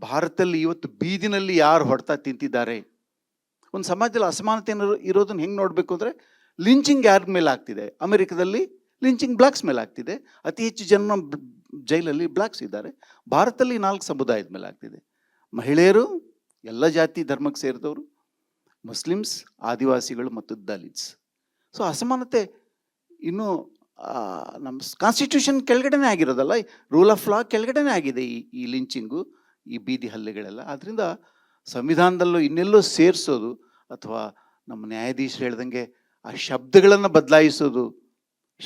ಭಾರತದಲ್ಲಿ ಇವತ್ತು ಬೀದಿನಲ್ಲಿ ಯಾರು ಹೊಡ್ತಾ ತಿಂತಿದ್ದಾರೆ, ಒಂದು ಸಮಾಜದಲ್ಲಿ ಅಸಮಾನತೆ ಇರೋದನ್ನ ಹೆಂಗೆ ನೋಡಬೇಕು ಅಂದರೆ, ಲಿಂಚಿಂಗ್ ಯಾರ ಮೇಲೆ ಆಗ್ತಿದೆ? ಅಮೆರಿಕದಲ್ಲಿ ಲಿಂಚಿಂಗ್ ಬ್ಲ್ಯಾಕ್ಸ್ ಮೇಲೆ ಆಗ್ತಿದೆ. ಅತಿ ಹೆಚ್ಚು ಜನ ಜೈಲಲ್ಲಿ ಬ್ಲ್ಯಾಕ್ಸ್ ಇದ್ದಾರೆ. ಭಾರತದಲ್ಲಿ 4 ಸಮುದಾಯದ ಮೇಲೆ ಆಗ್ತಿದೆ. ಮಹಿಳೆಯರು, ಎಲ್ಲ ಜಾತಿ ಧರ್ಮಕ್ಕೆ ಸೇರಿದವರು, ಮುಸ್ಲಿಮ್ಸ್, ಆದಿವಾಸಿಗಳು ಮತ್ತು ದಲಿತ್ಸ್. ಸೊ ಅಸಮಾನತೆ ಇನ್ನೂ ನಮ್ಮ ಕಾನ್ಸ್ಟಿಟ್ಯೂಷನ್ ಕೆಳಗಡೆನೇ ಆಗಿರೋದಲ್ಲ, ರೂಲ್ ಆಫ್ ಲಾ ಕೆಳಗಡೆನೇ ಆಗಿದೆ ಈ ಲಿಂಚಿಂಗು, ಈ ಬೀದಿ ಹಲ್ಲೆಗಳೆಲ್ಲ. ಆದ್ದರಿಂದ ಸಂವಿಧಾನದಲ್ಲೂ ಇನ್ನೆಲ್ಲೋ ಸೇರಿಸೋದು, ಅಥವಾ ನಮ್ಮ ನ್ಯಾಯಾಧೀಶರು ಹೇಳ್ದಂಗೆ ಆ ಶಬ್ದಗಳನ್ನು ಬದಲಾಯಿಸೋದು,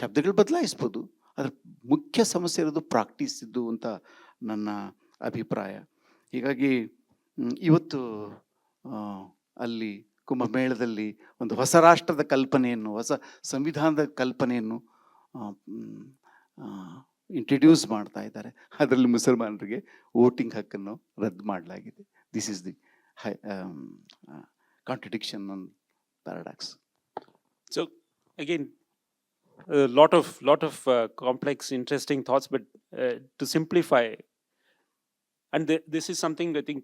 ಶಬ್ದಗಳು ಬದಲಾಯಿಸ್ಬೋದು, ಅದ್ರ ಮುಖ್ಯ ಸಮಸ್ಯೆ ಇರೋದು ಪ್ರಾಕ್ಟೀಸ್ ಇದ್ದು ಅಂತ ನನ್ನ ಅಭಿಪ್ರಾಯ. ಹೀಗಾಗಿ ಇವತ್ತು ಅಲ್ಲಿ ಕುಂಭಮೇಳದಲ್ಲಿ ಒಂದು ಹೊಸ ರಾಷ್ಟ್ರದ ಕಲ್ಪನೆಯನ್ನು, ಹೊಸ ಸಂವಿಧಾನದ ಕಲ್ಪನೆಯನ್ನು ಇಂಟ್ರಡ್ಯೂಸ್ ಮಾಡ್ತಾ ಇದ್ದಾರೆ. ಅದರಲ್ಲಿ ಮುಸಲ್ಮಾನರಿಗೆ ವೋಟಿಂಗ್ ಹಕ್ಕನ್ನು ರದ್ದು ಮಾಡಲಾಗಿದೆ. This is the contradiction on paradox. So again, a lot of complex, interesting thoughts, but to simplify, and this is something I think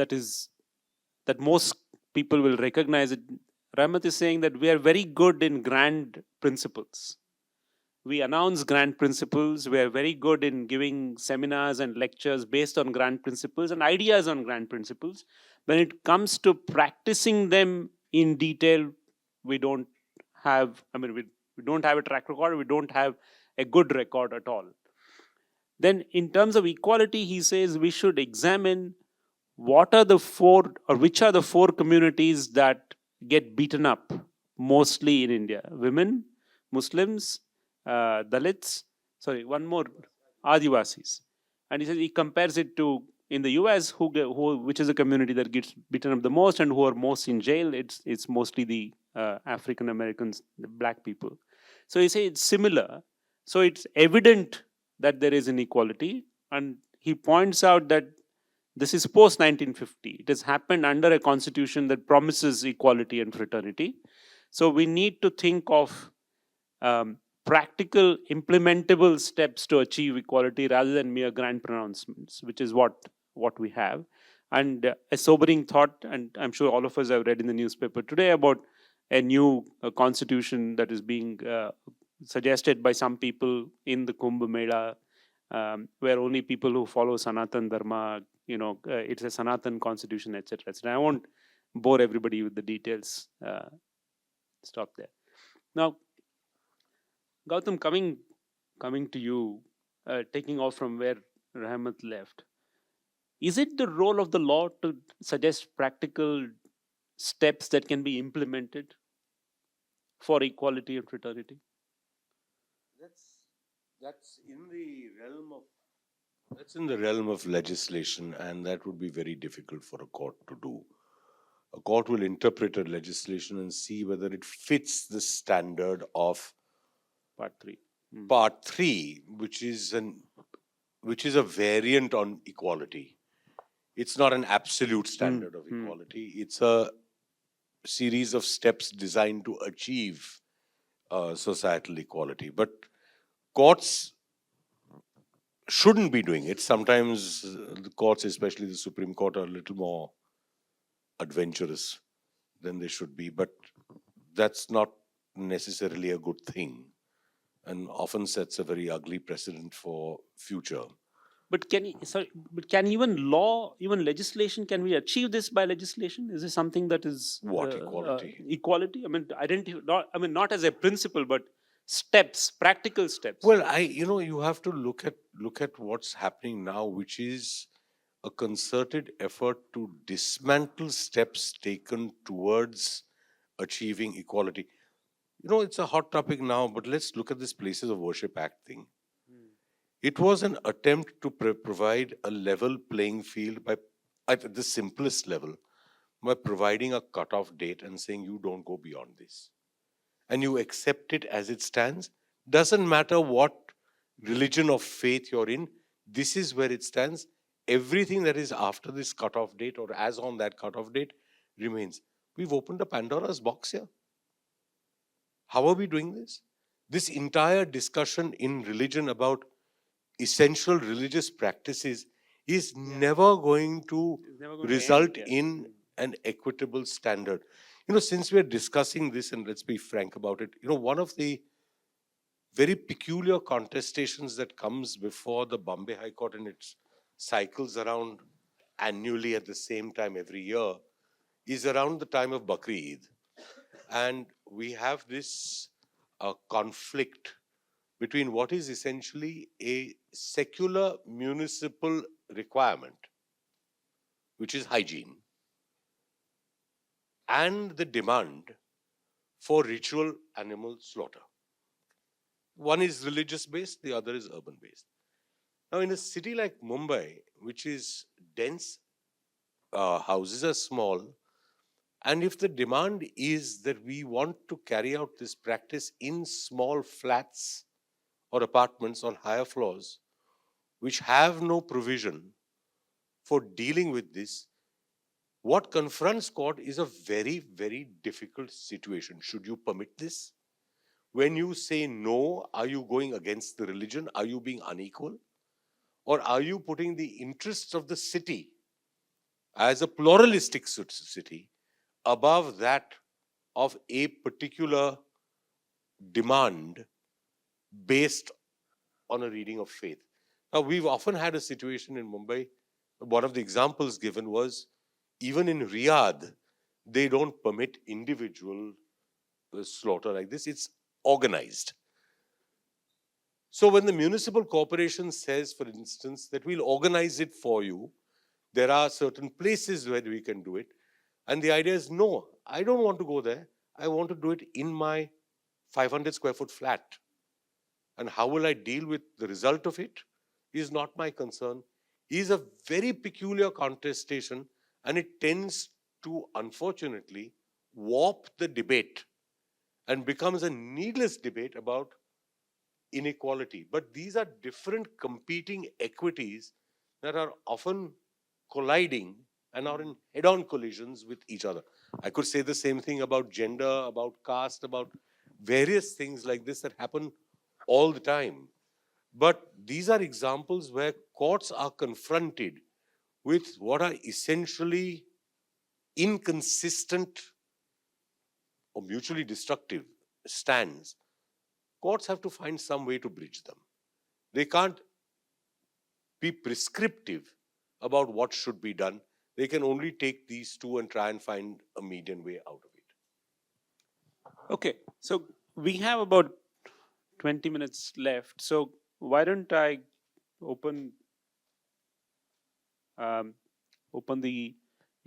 that most people will recognize it. Rahmat is saying that we are very good in grand principles. We announce grand principles. We are very good in giving seminars and lectures based on grand principles and ideas on grand principles. When it comes to practicing them in detail, we don't have, we don't have a track record. We don't have a good record at all. Then in terms of equality, he says we should examine what are the which are the 4 communities that get beaten up mostly in India: women, Muslims, Dalits, one more, Adivasis. And he says he compares it to in the US, which is a community that gets beaten up the most and who are most in jail. It's mostly the African Americans, the black people. So he says it's similar. So it's evident that there is inequality, and he points out that this is post 1950. It has happened under a constitution that promises equality and fraternity. So we need to think of practical, implementable steps to achieve equality rather than mere grand pronouncements, which is what we have. And a sobering thought, and I'm sure all of us have read in the newspaper today about a new constitution that is being suggested by some people in the Kumbh Mela, where only people who follow Sanatan Dharma, it's a Sanatan constitution, etc. I won't bore everybody with the details. Stop there. Now, Gautam, coming to you, taking off from where Rahmat left, is it the role of the law to suggest practical steps that can be implemented for equality and fraternity? That's in the realm of legislation, and that would be very difficult for a court to do. A court will interpret a legislation and see whether it fits the standard of Part 3. Part 3, which is a variant on equality. It's not an absolute standard of equality. It's a series of steps designed to achieve societal equality. But courts shouldn't be doing it. Sometimes the courts, especially the Supreme Court, are a little more adventurous than they should be. But that's not necessarily a good thing, and often sets a very ugly precedent for future. But can even legislation, can we achieve this by legislation? Is this something that is What equality? Equality? I mean, not as a principle, but steps, practical steps. Well, you have to look at what's happening now, which is a concerted effort to dismantle steps taken towards achieving equality. It's a hot topic now, but let's look at this Places of Worship Act thing. It was an attempt to provide a level playing field at the simplest level, by providing a cutoff date and saying you don't go beyond this. And you accept it as it stands. Doesn't matter what religion of faith you're in, this is where it stands. Everything that is after this cutoff date or as on that cutoff date remains. We've opened a Pandora's box here. How are we doing this? This entire discussion in religion about essential religious practices is never going to result in an equitable standard. Since we're discussing this, and let's be frank about it, one of the very peculiar contestations that comes before the Bombay High Court, and it cycles around annually at the same time every year, is around the time of Bakri Eid. And we have this conflict between what is essentially a secular municipal requirement, which is hygiene, and the demand for ritual animal slaughter. One is religious based, the other is urban based. Now, in a city like Mumbai, which is dense, houses are small, and if the demand is that we want to carry out this practice in small flats or apartments on higher floors, which have no provision for dealing with this, what confronts court is a very, very difficult situation. Should you permit this? When you say no, are you going against the religion? Are you being unequal? Or are you putting the interests of the city as a pluralistic city above that of a particular demand based on a reading of faith? Now, we've often had a situation in Mumbai. One of the examples given was, even in Riyadh, they don't permit individual slaughter like this. It's organized. So when the municipal corporation says, for instance, that we'll organize it for you, there are certain places where we can do it. And the idea is, no, I don't want to go there. I want to do it in my 500 square foot flat. And how will I deal with the result of it is not my concern. Is a very peculiar contestation, and it tends to, unfortunately, warp the debate and becomes a needless debate about inequality. But these are different competing equities that are often colliding and are in head-on collisions with each other. I could say the same thing about gender, about caste, about various things like this that happen all the time. But these are examples where courts are confronted with what are essentially inconsistent or mutually destructive stands. Courts have to find some way to bridge them. They can't be prescriptive about what should be done. They can only take these two and try and find a median way out of it. Okay, so we have about 20 minutes left. So why don't I open the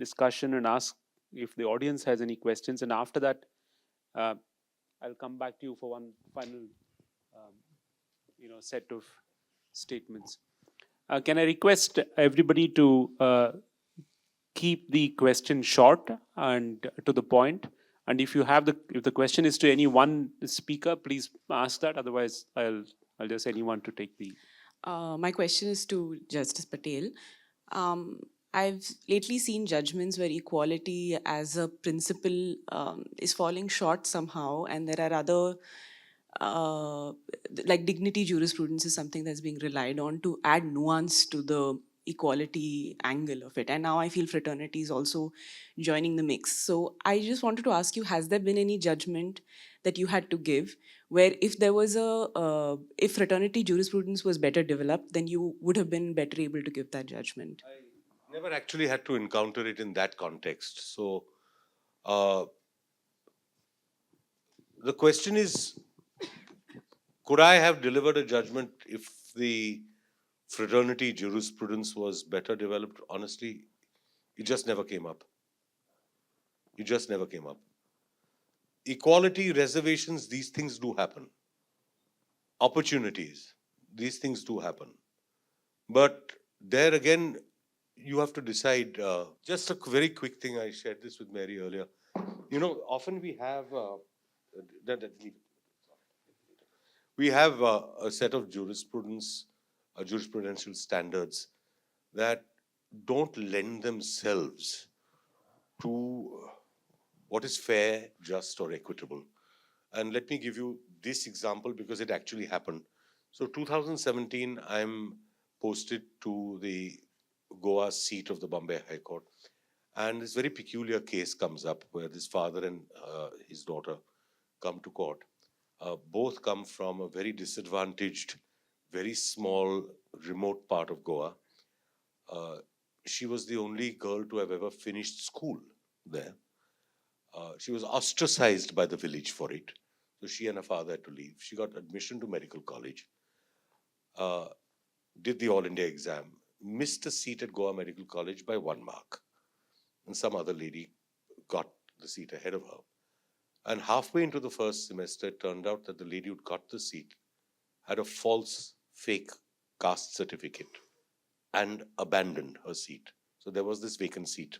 discussion and ask if the audience has any questions, and after that, I'll come back to you for one final set of statements. Can I request everybody to keep the question short and to the point? And if the question is to any one speaker, please ask that. Otherwise, I'll just anyone to take the. My question is to Justice Patel. I've lately seen judgments where equality as a principle is falling short somehow, and there are other, like dignity jurisprudence is something that's being relied on to add nuance to the equality angle of it. And now I feel fraternity is also joining the mix. So I just wanted to ask you, has there been any judgment that you had to give where if there was if fraternity jurisprudence was better developed, then you would have been better able to give that judgment? I never actually had to encounter it in that context. So the question is, could I have delivered a judgment if the fraternity jurisprudence was better developed? Honestly, it just never came up. It just never came up. Equality, reservations, these things do happen. Opportunities, these things do happen. But there again, you have to decide. Just a very quick thing, I shared this with Mary earlier. Often we have a set of jurisprudential standards that don't lend themselves to what is fair, just, or equitable. And let me give you this example because it actually happened. So 2017, I'm posted to the Goa seat of the Bombay High Court. And this very peculiar case comes up where this father and his daughter come to court. Both come from a very disadvantaged, very small, remote part of Goa. She was the only girl to have ever finished school there. She was ostracized by the village for it. So she and her father had to leave. She got admission to medical college, did the All India exam, missed a seat at Goa Medical College by 1 mark. And some other lady got the seat ahead of her. And halfway into the first semester, it turned out that the lady who got the seat had a false, fake caste certificate and abandoned her seat. So there was this vacant seat.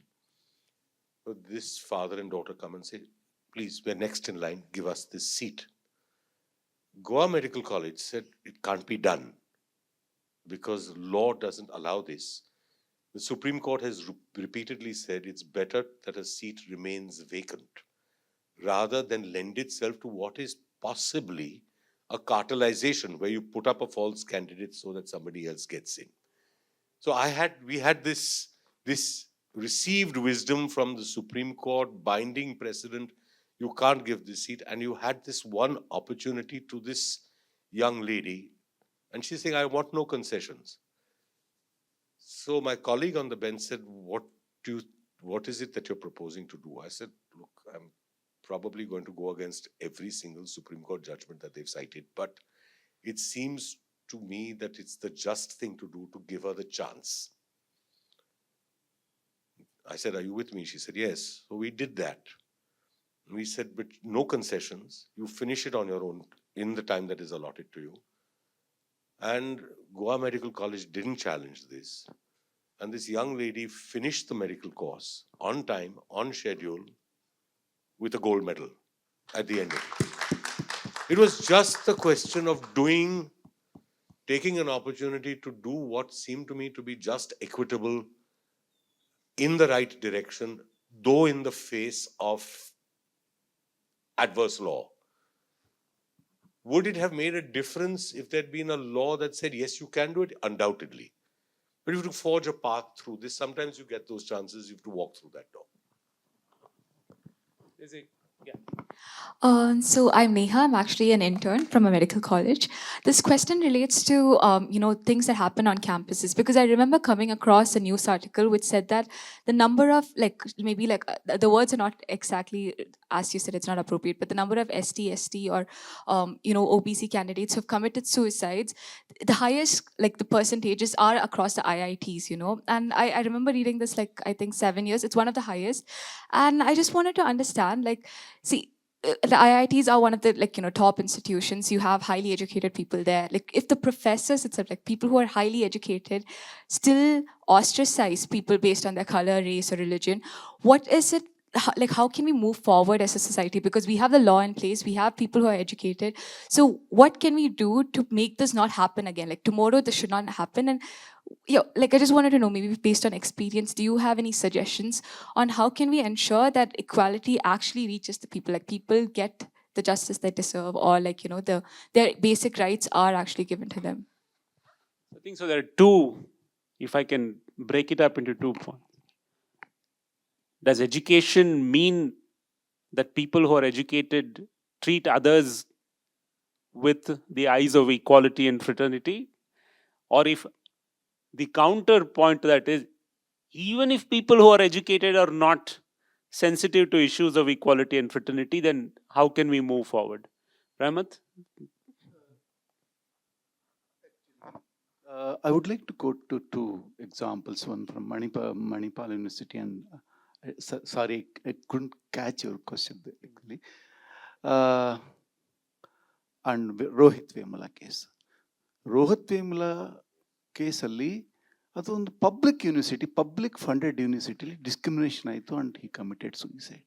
So this father and daughter come and say, please, we're next in line, give us this seat. Goa Medical College said it can't be done because law doesn't allow this. The Supreme Court has repeatedly said it's better that a seat remains vacant rather than lend itself to what is possibly a cartelization where you put up a false candidate so that somebody else gets in. So we had this received wisdom from the Supreme Court, binding precedent. You can't give this seat. And you had this one opportunity to this young lady. And she's saying, I want no concessions. So my colleague on the bench said, what is it that you're proposing to do? I said, look, I'm probably going to go against every single Supreme Court judgment that they've cited. But it seems to me that it's the just thing to do to give her the chance. I said, are you with me? She said, yes. So we did that. We said, but no concessions. You finish it on your own in the time that is allotted to you. And Goa Medical College didn't challenge this. And this young lady finished the medical course on time, on schedule, with a gold medal at the end of it. It was just the question of taking an opportunity to do what seemed to me to be just equitable in the right direction, though in the face of adverse law. Would it have made a difference if there'd been a law that said, yes, you can do it? Undoubtedly. But if you have to forge a path through this, sometimes you get those chances, you have to walk through that door. So I'm Neha. I'm actually an intern from a medical college. This question relates to things that happen on campuses, because I remember coming across a news article which said that the number of the words are not exactly as you said, it's not appropriate, but the number of ST or OBC candidates who have committed suicides, the highest the percentages are across the IITs, and I remember reading this I think 7 years. It's one of the highest, and I just wanted to understand see, the IITs are one of the top institutions. You have highly educated people there. Like if the professors itself, like people who are highly educated, still ostracize people based on their color, race, or religion, what is it? How can we move forward as a society? Because we have the law in place, we have people who are educated. So what can we do to make this not happen again? Like tomorrow, this should not happen. And I just wanted to know, maybe based on experience, do you have any suggestions on how can we ensure that equality actually reaches the people, like people get the justice they deserve, or their basic rights are actually given to them? I think so. There are two, if I can break it up into 2 points. Does education mean that people who are educated treat others with the eyes of equality and fraternity? Or if the counterpoint to that is, even if people who are educated are not sensitive to issues of equality and fraternity, then how can we move forward? Rahmat? I would like to quote to two examples, one from Manipal University, and sorry, I couldn't catch your question actually. And Rohit Vemula case. Rohit Vemula ಕೇಸಲ್ಲಿ ಅದು ಒಂದು public university, public funded ಯೂನಿವರ್ಸಿಟಿಲಿ discrimination ಆಯಿತು and he committed suicide.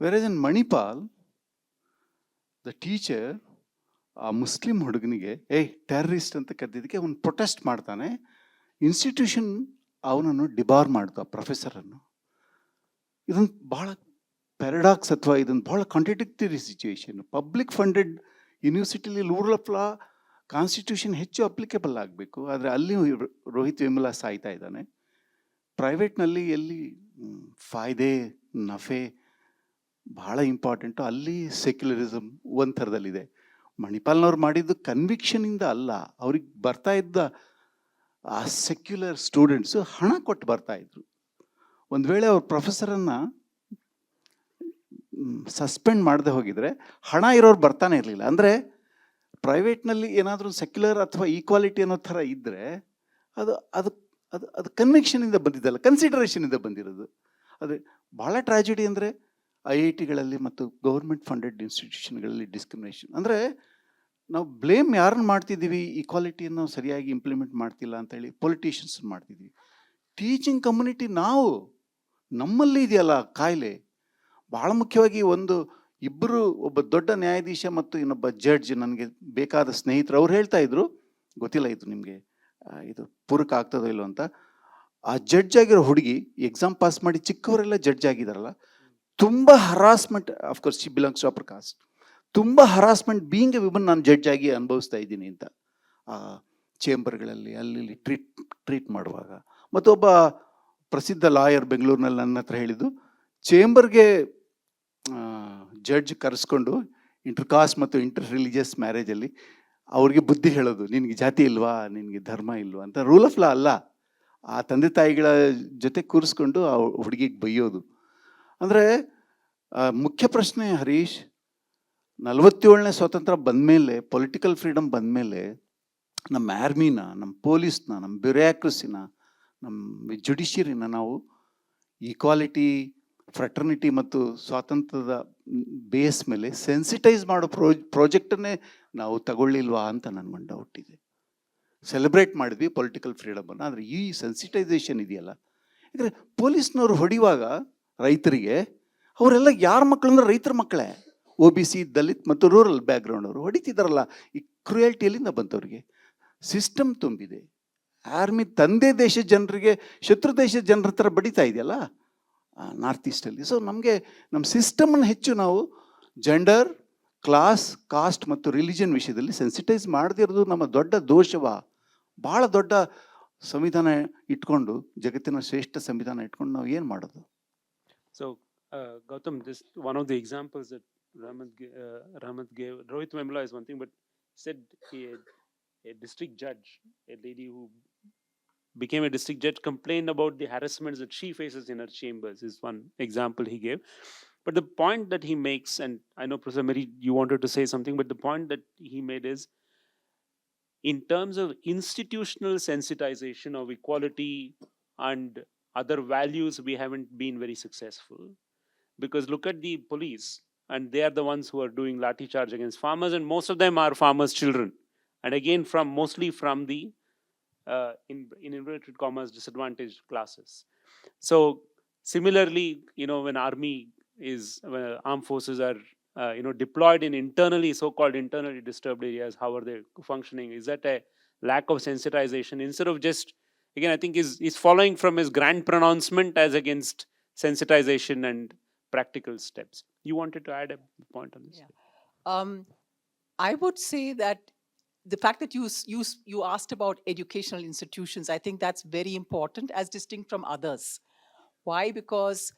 Whereas in Manipal the teacher ಆ Muslim ಹುಡುಗನಿಗೆ terrorist ಅಂತ ಕರೆದಿದ್ದಕ್ಕೆ ಅವನು ಪ್ರೊಟೆಸ್ಟ್ ಮಾಡ್ತಾನೆ. ಇನ್ಸ್ಟಿಟ್ಯೂಷನ್ ಅವನನ್ನು ಡಿಬಾರ್ ಮಾಡ್ತು, ಆ ಪ್ರೊಫೆಸರನ್ನು. ಇದೊಂದು ಭಾಳ ಪ್ಯಾರಡಾಕ್ಸ್ ಅಥವಾ ಇದೊಂದು ಭಾಳ ಕಾಂಟ್ರಡಿಕ್ಟರಿ ಸಿಚುವೇಶನ್. ಪಬ್ಲಿಕ್ ಫಂಡೆಡ್ ಯೂನಿವರ್ಸಿಟಿಲಿ ರೂಲ್ ಆಫ್ ಲಾ, ಕಾನ್ಸ್ಟಿಟ್ಯೂಷನ್ ಹೆಚ್ಚು ಅಪ್ಲಿಕೇಬಲ್ ಆಗಬೇಕು, ಆದರೆ ಅಲ್ಲಿ ರೋಹಿತ್ ವೇಮುಲ ಸಾಯ್ತಾ ಇದ್ದಾನೆ. ಪ್ರೈವೇಟ್ನಲ್ಲಿ ಎಲ್ಲಿ ಫಾಯ್ದೆ ನಫೆ ಭಾಳ ಇಂಪಾರ್ಟೆಂಟು, ಅಲ್ಲಿ ಸೆಕ್ಯುಲರಿಸಮ್ ಒಂದು ಥರದಲ್ಲಿದೆ. ಮಣಿಪಾಲ್ನವ್ರು ಮಾಡಿದ್ದು ಕನ್ವಿಕ್ಷನಿಂದ ಅಲ್ಲ, ಅವ್ರಿಗೆ ಬರ್ತಾ ಇದ್ದ ಆ ಸೆಕ್ಯುಲರ್ ಸ್ಟೂಡೆಂಟ್ಸು ಹಣ ಕೊಟ್ಟು ಬರ್ತಾಯಿದ್ರು. ಒಂದು ವೇಳೆ ಅವ್ರ ಪ್ರೊಫೆಸರನ್ನು ಸಸ್ಪೆಂಡ್ ಮಾಡದೆ ಹೋಗಿದ್ರೆ ಹಣ ಇರೋರು ಬರ್ತಾನೆ ಇರಲಿಲ್ಲ. ಅಂದರೆ ಪ್ರೈವೇಟ್ನಲ್ಲಿ ಏನಾದರೂ ಸೆಕ್ಯುಲರ್ ಅಥವಾ ಈಕ್ವಾಲಿಟಿ ಅನ್ನೋ ಥರ ಇದ್ದರೆ ಅದು ಅದು ಅದು ಅದು ಕನ್ವಿಕ್ಷನಿಂದ ಬಂದಿದ್ದಲ್ಲ, ಕನ್ಸಿಡರೇಷನಿಂದ ಬಂದಿರೋದು. ಆದರೆ ಭಾಳ ಟ್ರಾಜಿಡಿ ಅಂದರೆ IITಗಳಲ್ಲಿ ಮತ್ತು ಗೌರ್ಮೆಂಟ್ ಫಂಡೆಡ್ ಇನ್ಸ್ಟಿಟ್ಯೂಷನ್ಗಳಲ್ಲಿ ಡಿಸ್ಕ್ರಿಮಿನೇಷನ್. ಅಂದರೆ ನಾವು ಬ್ಲೇಮ್ ಯಾರನ್ನು ಮಾಡ್ತಿದ್ದೀವಿ, ಈಕ್ವಾಲಿಟಿಯನ್ನು ಸರಿಯಾಗಿ ಇಂಪ್ಲಿಮೆಂಟ್ ಮಾಡ್ತಿಲ್ಲ ಅಂತೇಳಿ ಪೊಲಿಟಿಷಿಯನ್ಸ್ ಮಾಡ್ತಿದ್ದೀವಿ. ಟೀಚಿಂಗ್ ಕಮ್ಯುನಿಟಿ ನಾವು ನಮ್ಮಲ್ಲಿ ಇದೆಯಲ್ಲ ಕಾಯಿಲೆ. ಭಾಳ ಮುಖ್ಯವಾಗಿ ಇಬ್ಬರು, ಒಬ್ಬ ದೊಡ್ಡ ನ್ಯಾಯಾಧೀಶ ಮತ್ತು ಇನ್ನೊಬ್ಬ ಜಡ್ಜ್, ನನಗೆ ಬೇಕಾದ ಸ್ನೇಹಿತರು, ಅವ್ರು ಹೇಳ್ತಾ ಇದ್ರು, ಗೊತ್ತಿಲ್ಲ ಇದು ನಿಮಗೆ ಇದು ಪೂರಕ ಆಗ್ತದೋ ಇಲ್ಲೋ ಅಂತ. ಆ ಜಡ್ಜ್ ಆಗಿರೋ ಹುಡುಗಿ ಎಕ್ಸಾಮ್ ಪಾಸ್ ಮಾಡಿ ಚಿಕ್ಕವರೆಲ್ಲ ಜಡ್ಜ್ ಆಗಿದಾರಲ್ಲ, ತುಂಬ harassment, of course she belongs to upper caste, ತುಂಬ ಹರಾಸ್ಮೆಂಟ್ ಬೀಯಿಂಗ್ ಎ ವಿಮನ್ ನಾನು ಜಡ್ಜ್ ಆಗಿ ಅನುಭವಿಸ್ತಾ ಇದ್ದೀನಿ ಅಂತ ಆ ಚೇಂಬರ್ಗಳಲ್ಲಿ ಅಲ್ಲಿ ಟ್ರೀಟ್ ಮಾಡುವಾಗ. ಮತ್ತು ಒಬ್ಬ ಪ್ರಸಿದ್ಧ ಲಾಯರ್ ಬೆಂಗಳೂರಿನಲ್ಲಿ ನನ್ನ ಹತ್ರ ಹೇಳಿದ್ದು, ಚೇಂಬರ್ಗೆ ಜಡ್ಜ್ ಕರೆಸ್ಕೊಂಡು ಇಂಟರ್ ಕಾಸ್ಟ್ ಮತ್ತು ಇಂಟರ್ ರಿಲಿಜಿಯಸ್ ಮ್ಯಾರೇಜಲ್ಲಿ ಅವ್ರಿಗೆ ಬುದ್ಧಿ ಹೇಳೋದು, ನಿನಗೆ ಜಾತಿ ಇಲ್ವಾ, ನಿನಗೆ ಧರ್ಮ ಇಲ್ವಾ ಅಂತ. ರೂಲ್ ಆಫ್ ಲಾ ಅಲ್ಲ, ಆ ತಂದೆ ತಾಯಿಗಳ ಜೊತೆ ಕೂರಿಸ್ಕೊಂಡು ಆ ಹುಡುಗಿಗೆ ಬೈಯೋದು. ಅಂದರೆ ಮುಖ್ಯ ಪ್ರಶ್ನೆ ಹರೀಶ್, 47ನೇ ಸ್ವಾತಂತ್ರ್ಯ ಬಂದಮೇಲೆ, ಪೊಲಿಟಿಕಲ್ ಫ್ರೀಡಮ್ ಬಂದಮೇಲೆ, ನಮ್ಮ ಆರ್ಮಿನ, ನಮ್ಮ ಪೊಲೀಸ್ನ, ನಮ್ಮ ಬ್ಯೂರೋಕ್ರಸಿನ, ನಮ್ಮ ಜುಡಿಷಿಯರಿನ ನಾವು ಈಕ್ವಾಲಿಟಿ, ಫ್ರೆಟರ್ನಿಟಿ ಮತ್ತು ಸ್ವಾತಂತ್ರ್ಯದ ಬೇಸ್ ಮೇಲೆ ಸೆನ್ಸಿಟೈಸ್ ಮಾಡೋ ಪ್ರಾಜೆಕ್ಟನ್ನೇ ನಾವು ತಗೊಳ್ಳಿಲ್ವಾ ಅಂತ ನನಗೊಂದು ಡೌಟ್ ಇದೆ. ಸೆಲೆಬ್ರೇಟ್ ಮಾಡಿದ್ವಿ ಪೊಲಿಟಿಕಲ್ ಫ್ರೀಡಮನ್ನು, ಆದರೆ ಈ ಸೆನ್ಸಿಟೈಸೇಷನ್ ಇದೆಯಲ್ಲ. ಯಾಕಂದರೆ ಪೊಲೀಸ್ನವ್ರು ಹೊಡಿಯುವಾಗ ರೈತರಿಗೆ, ಅವರೆಲ್ಲ ಯಾರ ಮಕ್ಕಳು ಅಂದರೆ ರೈತರ ಮಕ್ಕಳೇ, OBC, ದಲಿತ್ ಮತ್ತು ರೂರಲ್ ಬ್ಯಾಕ್ಗ್ರೌಂಡ್ ಅವರು ಹೊಡಿತಿದ್ದಾರಲ್ಲ. ಈ ಕ್ರುಯಲ್ಟಿ ಎಲ್ಲಿಂದ ಬಂತವ್ರಿಗೆ? ಸಿಸ್ಟಮ್ ತುಂಬಿದೆ. ಆರ್ಮಿ ತಂದೆ ದೇಶದ ಜನರಿಗೆ ಶತ್ರು ದೇಶದ ಜನರ ಹತ್ರ ಬಡಿತಾ ಇದೆಯಲ್ಲ ನಾರ್ತ್ ಈಸ್ಟಲ್ಲಿ. ಸೊ ನಮಗೆ ನಮ್ಮ ಸಿಸ್ಟಮನ್ನು ಹೆಚ್ಚು ನಾವು ಜೆಂಡರ್, ಕ್ಲಾಸ್, ಕಾಸ್ಟ್ ಮತ್ತು ರಿಲಿಜನ್ ವಿಷಯದಲ್ಲಿ ಸೆನ್ಸಿಟೈಸ್ ಮಾಡದಿರೋದು ನಮ್ಮ ದೊಡ್ಡ ದೋಷವ. ಭಾಳ ದೊಡ್ಡ ಸಂವಿಧಾನ ಇಟ್ಕೊಂಡು, ಜಗತ್ತಿನ ಶ್ರೇಷ್ಠ ಸಂವಿಧಾನ ಇಟ್ಕೊಂಡು ನಾವು ಏನು ಮಾಡೋದು? So, Gautam, this one of the examples that Rahmat gave, Rohit Vemula is one thing, but said a district judge, a lady who became a district judge, complained about the harassments that she faces in her chambers, is one example he gave. But the point that he makes, and I know Professor Mary, you wanted to say something, but the point that he made is, in terms of institutional sensitization of equality and other values, we haven't been very successful. Because look at the police. and they are the ones who are doing lathi charge against farmers, and most of them are farmers' children, and again mostly from the in inverted commas disadvantaged classes. So similarly, when armed forces are deployed in so-called internally disturbed areas, how are they functioning? Is that a lack of sensitization instead of just, again, I think is following from his grand pronouncement as against sensitization and practical steps? You wanted to add a point on this? Yeah. I would say that the fact that you asked about educational institutions, I think that's very important as distinct from others. Why? Because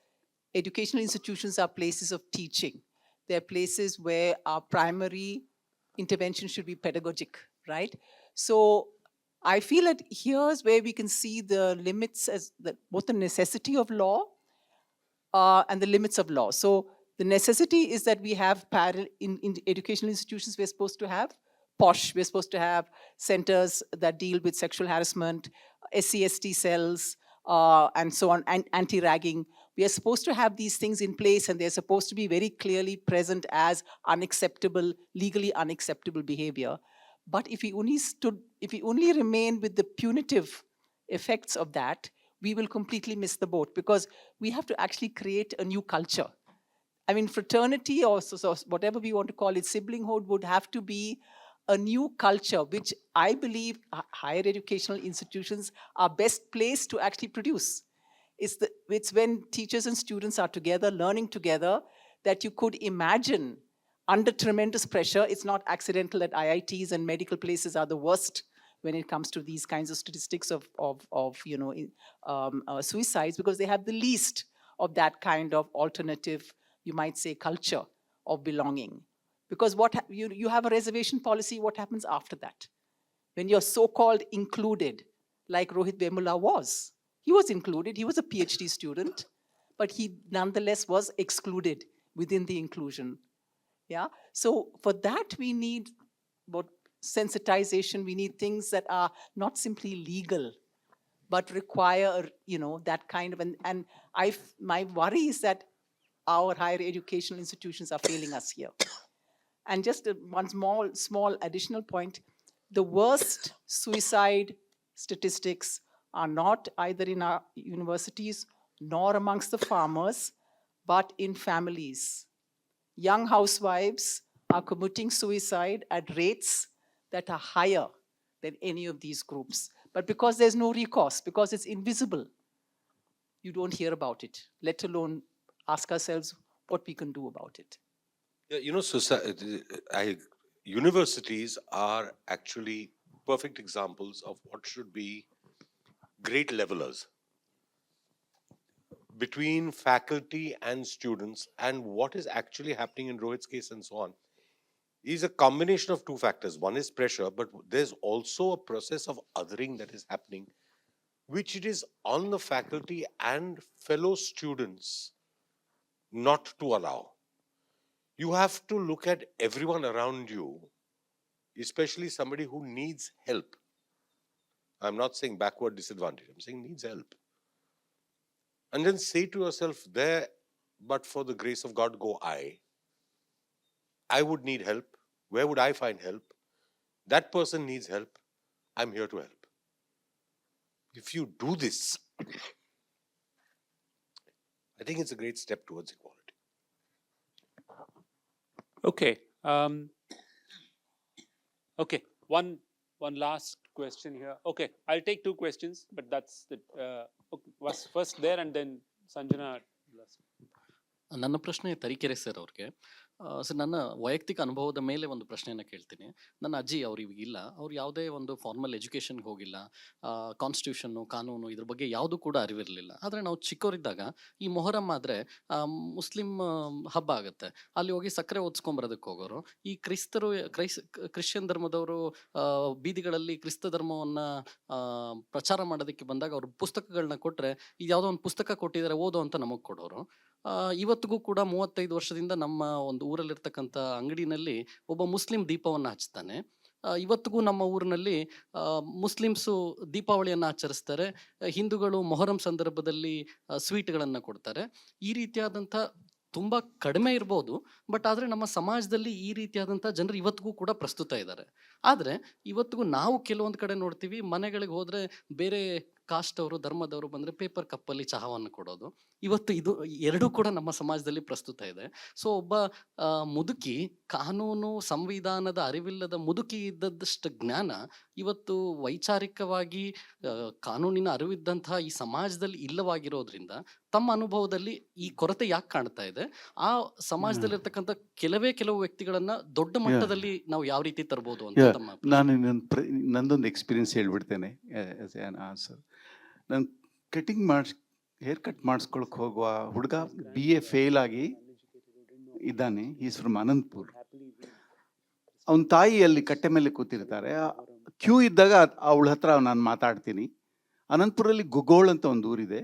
educational institutions are places of teaching. They're places where our primary intervention should be pedagogic, right? So I feel that here's where we can see the limits both the necessity of law and the limits of law. So the necessity is that we have in educational institutions, we're supposed to have POSH, we're supposed to have centers that deal with sexual harassment, SCST cells, and so on, and anti-ragging. We are supposed to have these things in place, and they're supposed to be very clearly present as unacceptable, legally unacceptable behavior. But if we only remain with the punitive effects of that, we will completely miss the boat, because we have to actually create a new culture. I mean, fraternity or whatever we want to call it, siblinghood would have to be a new culture, which I believe higher educational institutions are best placed to actually produce. It's when teachers and students are together, learning together, that you could imagine under tremendous pressure. It's not accidental that IITs and medical places are the worst when it comes to these kinds of statistics of suicides, because they have the least of that kind of alternative, you might say, culture of belonging. Because you have a reservation policy, what happens after that? When you're so-called included, like Rohit Vemula was. He was included, he was a PhD student, but he nonetheless was excluded within the inclusion. Yeah. So for that, we need sensitization. We need things that are not simply legal, but require, that kind of, and my worry is that our higher educational institutions are failing us here. And just one small additional point, the worst suicide statistics are not either in our universities nor amongst the farmers, but in families. Young housewives are committing suicide at rates that are higher than any of these groups. But because there's no recourse, because it's invisible, you don't hear about it, let alone ask ourselves what we can do about it. Yeah, universities are actually perfect examples of what should be great levelers between faculty and students, and what is actually happening in Rohit's case and so on is a combination of two factors. One is pressure, but there's also a process of othering that is happening, which it is on the faculty and fellow students not to allow. You have to look at everyone around you, especially somebody who needs help. I'm not saying backward, disadvantaged, I'm saying needs help. And then say to yourself, there, but for the grace of God go I would need help. Where would I find help? That person needs help. I'm here to help. If you do this, I think it's a great step towards equality. Okay. Okay. One last question here. Okay, I'll take two questions, but that's the was first there, and then Sanjana. ನನ್ನ ಪ್ರಶ್ನೆ Tarikere sir ಅವ್ರಿಗೆ. Sir, ನನ್ನ ವೈಯಕ್ತಿಕ ಅನುಭವದ ಮೇಲೆ ಒಂದು ಪ್ರಶ್ನೆಯನ್ನು ಕೇಳ್ತೀನಿ. ನನ್ನ ಅಜ್ಜಿ ಅವ್ರು ಇವಾಗಿಲ್ಲ, ಅವ್ರು ಯಾವುದೇ ಒಂದು ಫಾರ್ಮಲ್ ಎಜುಕೇಷನ್ಗೆ ಹೋಗಿಲ್ಲ, ಕಾನ್ಸ್ಟಿಟ್ಯೂಷನ್ನು, ಕಾನೂನು ಇದ್ರ ಬಗ್ಗೆ ಯಾವುದೂ ಕೂಡ ಅರಿವಿರಲಿಲ್ಲ. ಆದರೆ ನಾವು ಚಿಕ್ಕವರಿದ್ದಾಗ ಈ ಮೊಹರಮ್ ಆದರೆ ಮುಸ್ಲಿಂ ಹಬ್ಬ ಆಗುತ್ತೆ, ಅಲ್ಲಿ ಹೋಗಿ ಸಕ್ಕರೆ ಓದಿಸ್ಕೊಂಬರೋದಕ್ಕೆ ಹೋಗೋರು. ಈ ಕ್ರಿಶ್ಚಿಯನ್ ಧರ್ಮದವರು ಬೀದಿಗಳಲ್ಲಿ ಕ್ರಿಸ್ತ ಧರ್ಮವನ್ನು ಪ್ರಚಾರ ಮಾಡೋದಕ್ಕೆ ಬಂದಾಗ ಅವ್ರ ಪುಸ್ತಕಗಳನ್ನ ಕೊಟ್ಟರೆ, ಇದು ಯಾವುದೋ ಒಂದು ಪುಸ್ತಕ ಕೊಟ್ಟಿದ್ದಾರೆ ಓದೋ ಅಂತ ನಮಗೆ ಕೊಡೋರು. ಇವತ್ತಿಗೂ ಕೂಡ 35 ವರ್ಷದಿಂದ ನಮ್ಮ ಒಂದು ಊರಲ್ಲಿರ್ತಕ್ಕಂಥ ಅಂಗಡಿನಲ್ಲಿ ಒಬ್ಬ ಮುಸ್ಲಿಂ ದೀಪವನ್ನು ಹಚ್ತಾನೆ. ಇವತ್ತಿಗೂ ನಮ್ಮ ಊರಿನಲ್ಲಿ ಮುಸ್ಲಿಮ್ಸು ದೀಪಾವಳಿಯನ್ನು ಆಚರಿಸ್ತಾರೆ, ಹಿಂದೂಗಳು ಮೊಹರಂ ಸಂದರ್ಭದಲ್ಲಿ ಸ್ವೀಟ್ಗಳನ್ನು ಕೊಡ್ತಾರೆ. ಈ ರೀತಿಯಾದಂಥ ತುಂಬ ಕಡಿಮೆ ಇರ್ಬೋದು, ಬಟ್ ಆದರೆ ನಮ್ಮ ಸಮಾಜದಲ್ಲಿ ಈ ರೀತಿಯಾದಂಥ ಜನರು ಇವತ್ತಿಗೂ ಕೂಡ ಪ್ರಸ್ತುತ ಇದ್ದಾರೆ. ಆದರೆ ಇವತ್ತಿಗೂ ನಾವು ಕೆಲವೊಂದು ಕಡೆ ನೋಡ್ತೀವಿ, ಮನೆಗಳಿಗೆ ಹೋದರೆ ಬೇರೆ ಕಾಸ್ಟ್ ಅವರು, ಧರ್ಮದವರು ಬಂದರೆ ಪೇಪರ್ ಕಪ್ಪಲ್ಲಿ ಚಹಾವನ್ನು ಕೊಡೋದು. ಇವತ್ತು ಇದು ಎರಡೂ ಕೂಡ ನಮ್ಮ ಸಮಾಜದಲ್ಲಿ ಪ್ರಸ್ತುತ ಇದೆ. ಸೊ ಒಬ್ಬ ಮುದುಕಿ, ಕಾನೂನು ಸಂವಿಧಾನದ ಅರಿವಿಲ್ಲದ ಮುದುಕಿ ಇದ್ದದಷ್ಟು ಜ್ಞಾನ ಇವತ್ತು ವೈಚಾರಿಕವಾಗಿ ಕಾನೂನಿನ ಅರಿವಿದ್ದಂತಹ ಈ ಸಮಾಜದಲ್ಲಿ ಇಲ್ಲವಾಗಿರೋದ್ರಿಂದ ತಮ್ಮ ಅನುಭವದಲ್ಲಿ ಈ ಕೊರತೆ ಯಾಕೆ ಕಾಣ್ತಾ ಇದೆ, ಆ ಸಮಾಜದಲ್ಲಿರ್ತಕ್ಕಂಥ ಕೆಲವು ವ್ಯಕ್ತಿಗಳನ್ನ ದೊಡ್ಡ ಮಟ್ಟದಲ್ಲಿ ನಾವು ಯಾವ ರೀತಿ ತರ್ಬೋದು ಅಂತ ತಮ್ಮ ನಾನು ನಂದೊಂದು ಎಕ್ಸ್ಪೀರಿಯನ್ಸ್ ಹೇಳ್ಬಿಡ್ತೇನೆ ಆನ್ಸರ್. ನಾನು ಹೇರ್ ಕಟ್ ಮಾಡಿಸ್ಕೊಳಕ್ಕೆ ಹೋಗುವ ಹುಡುಗ BA ಫೇಲ್ ಆಗಿ ಇದ್ದಾನೆ. Is from Anantapur. ಅವನ ತಾಯಿ ಅಲ್ಲಿ ಕಟ್ಟೆ ಮೇಲೆ ಕೂತಿರ್ತಾರೆ. ಕ್ಯೂ ಇದ್ದಾಗ ಅವಳ ಹತ್ರ ನಾನು ಮಾತಾಡ್ತೀನಿ. ಅನಂತಪುರಲ್ಲಿ ಗುಗೋಳ್ ಅಂತ ಒಂದು ಊರಿದೆ,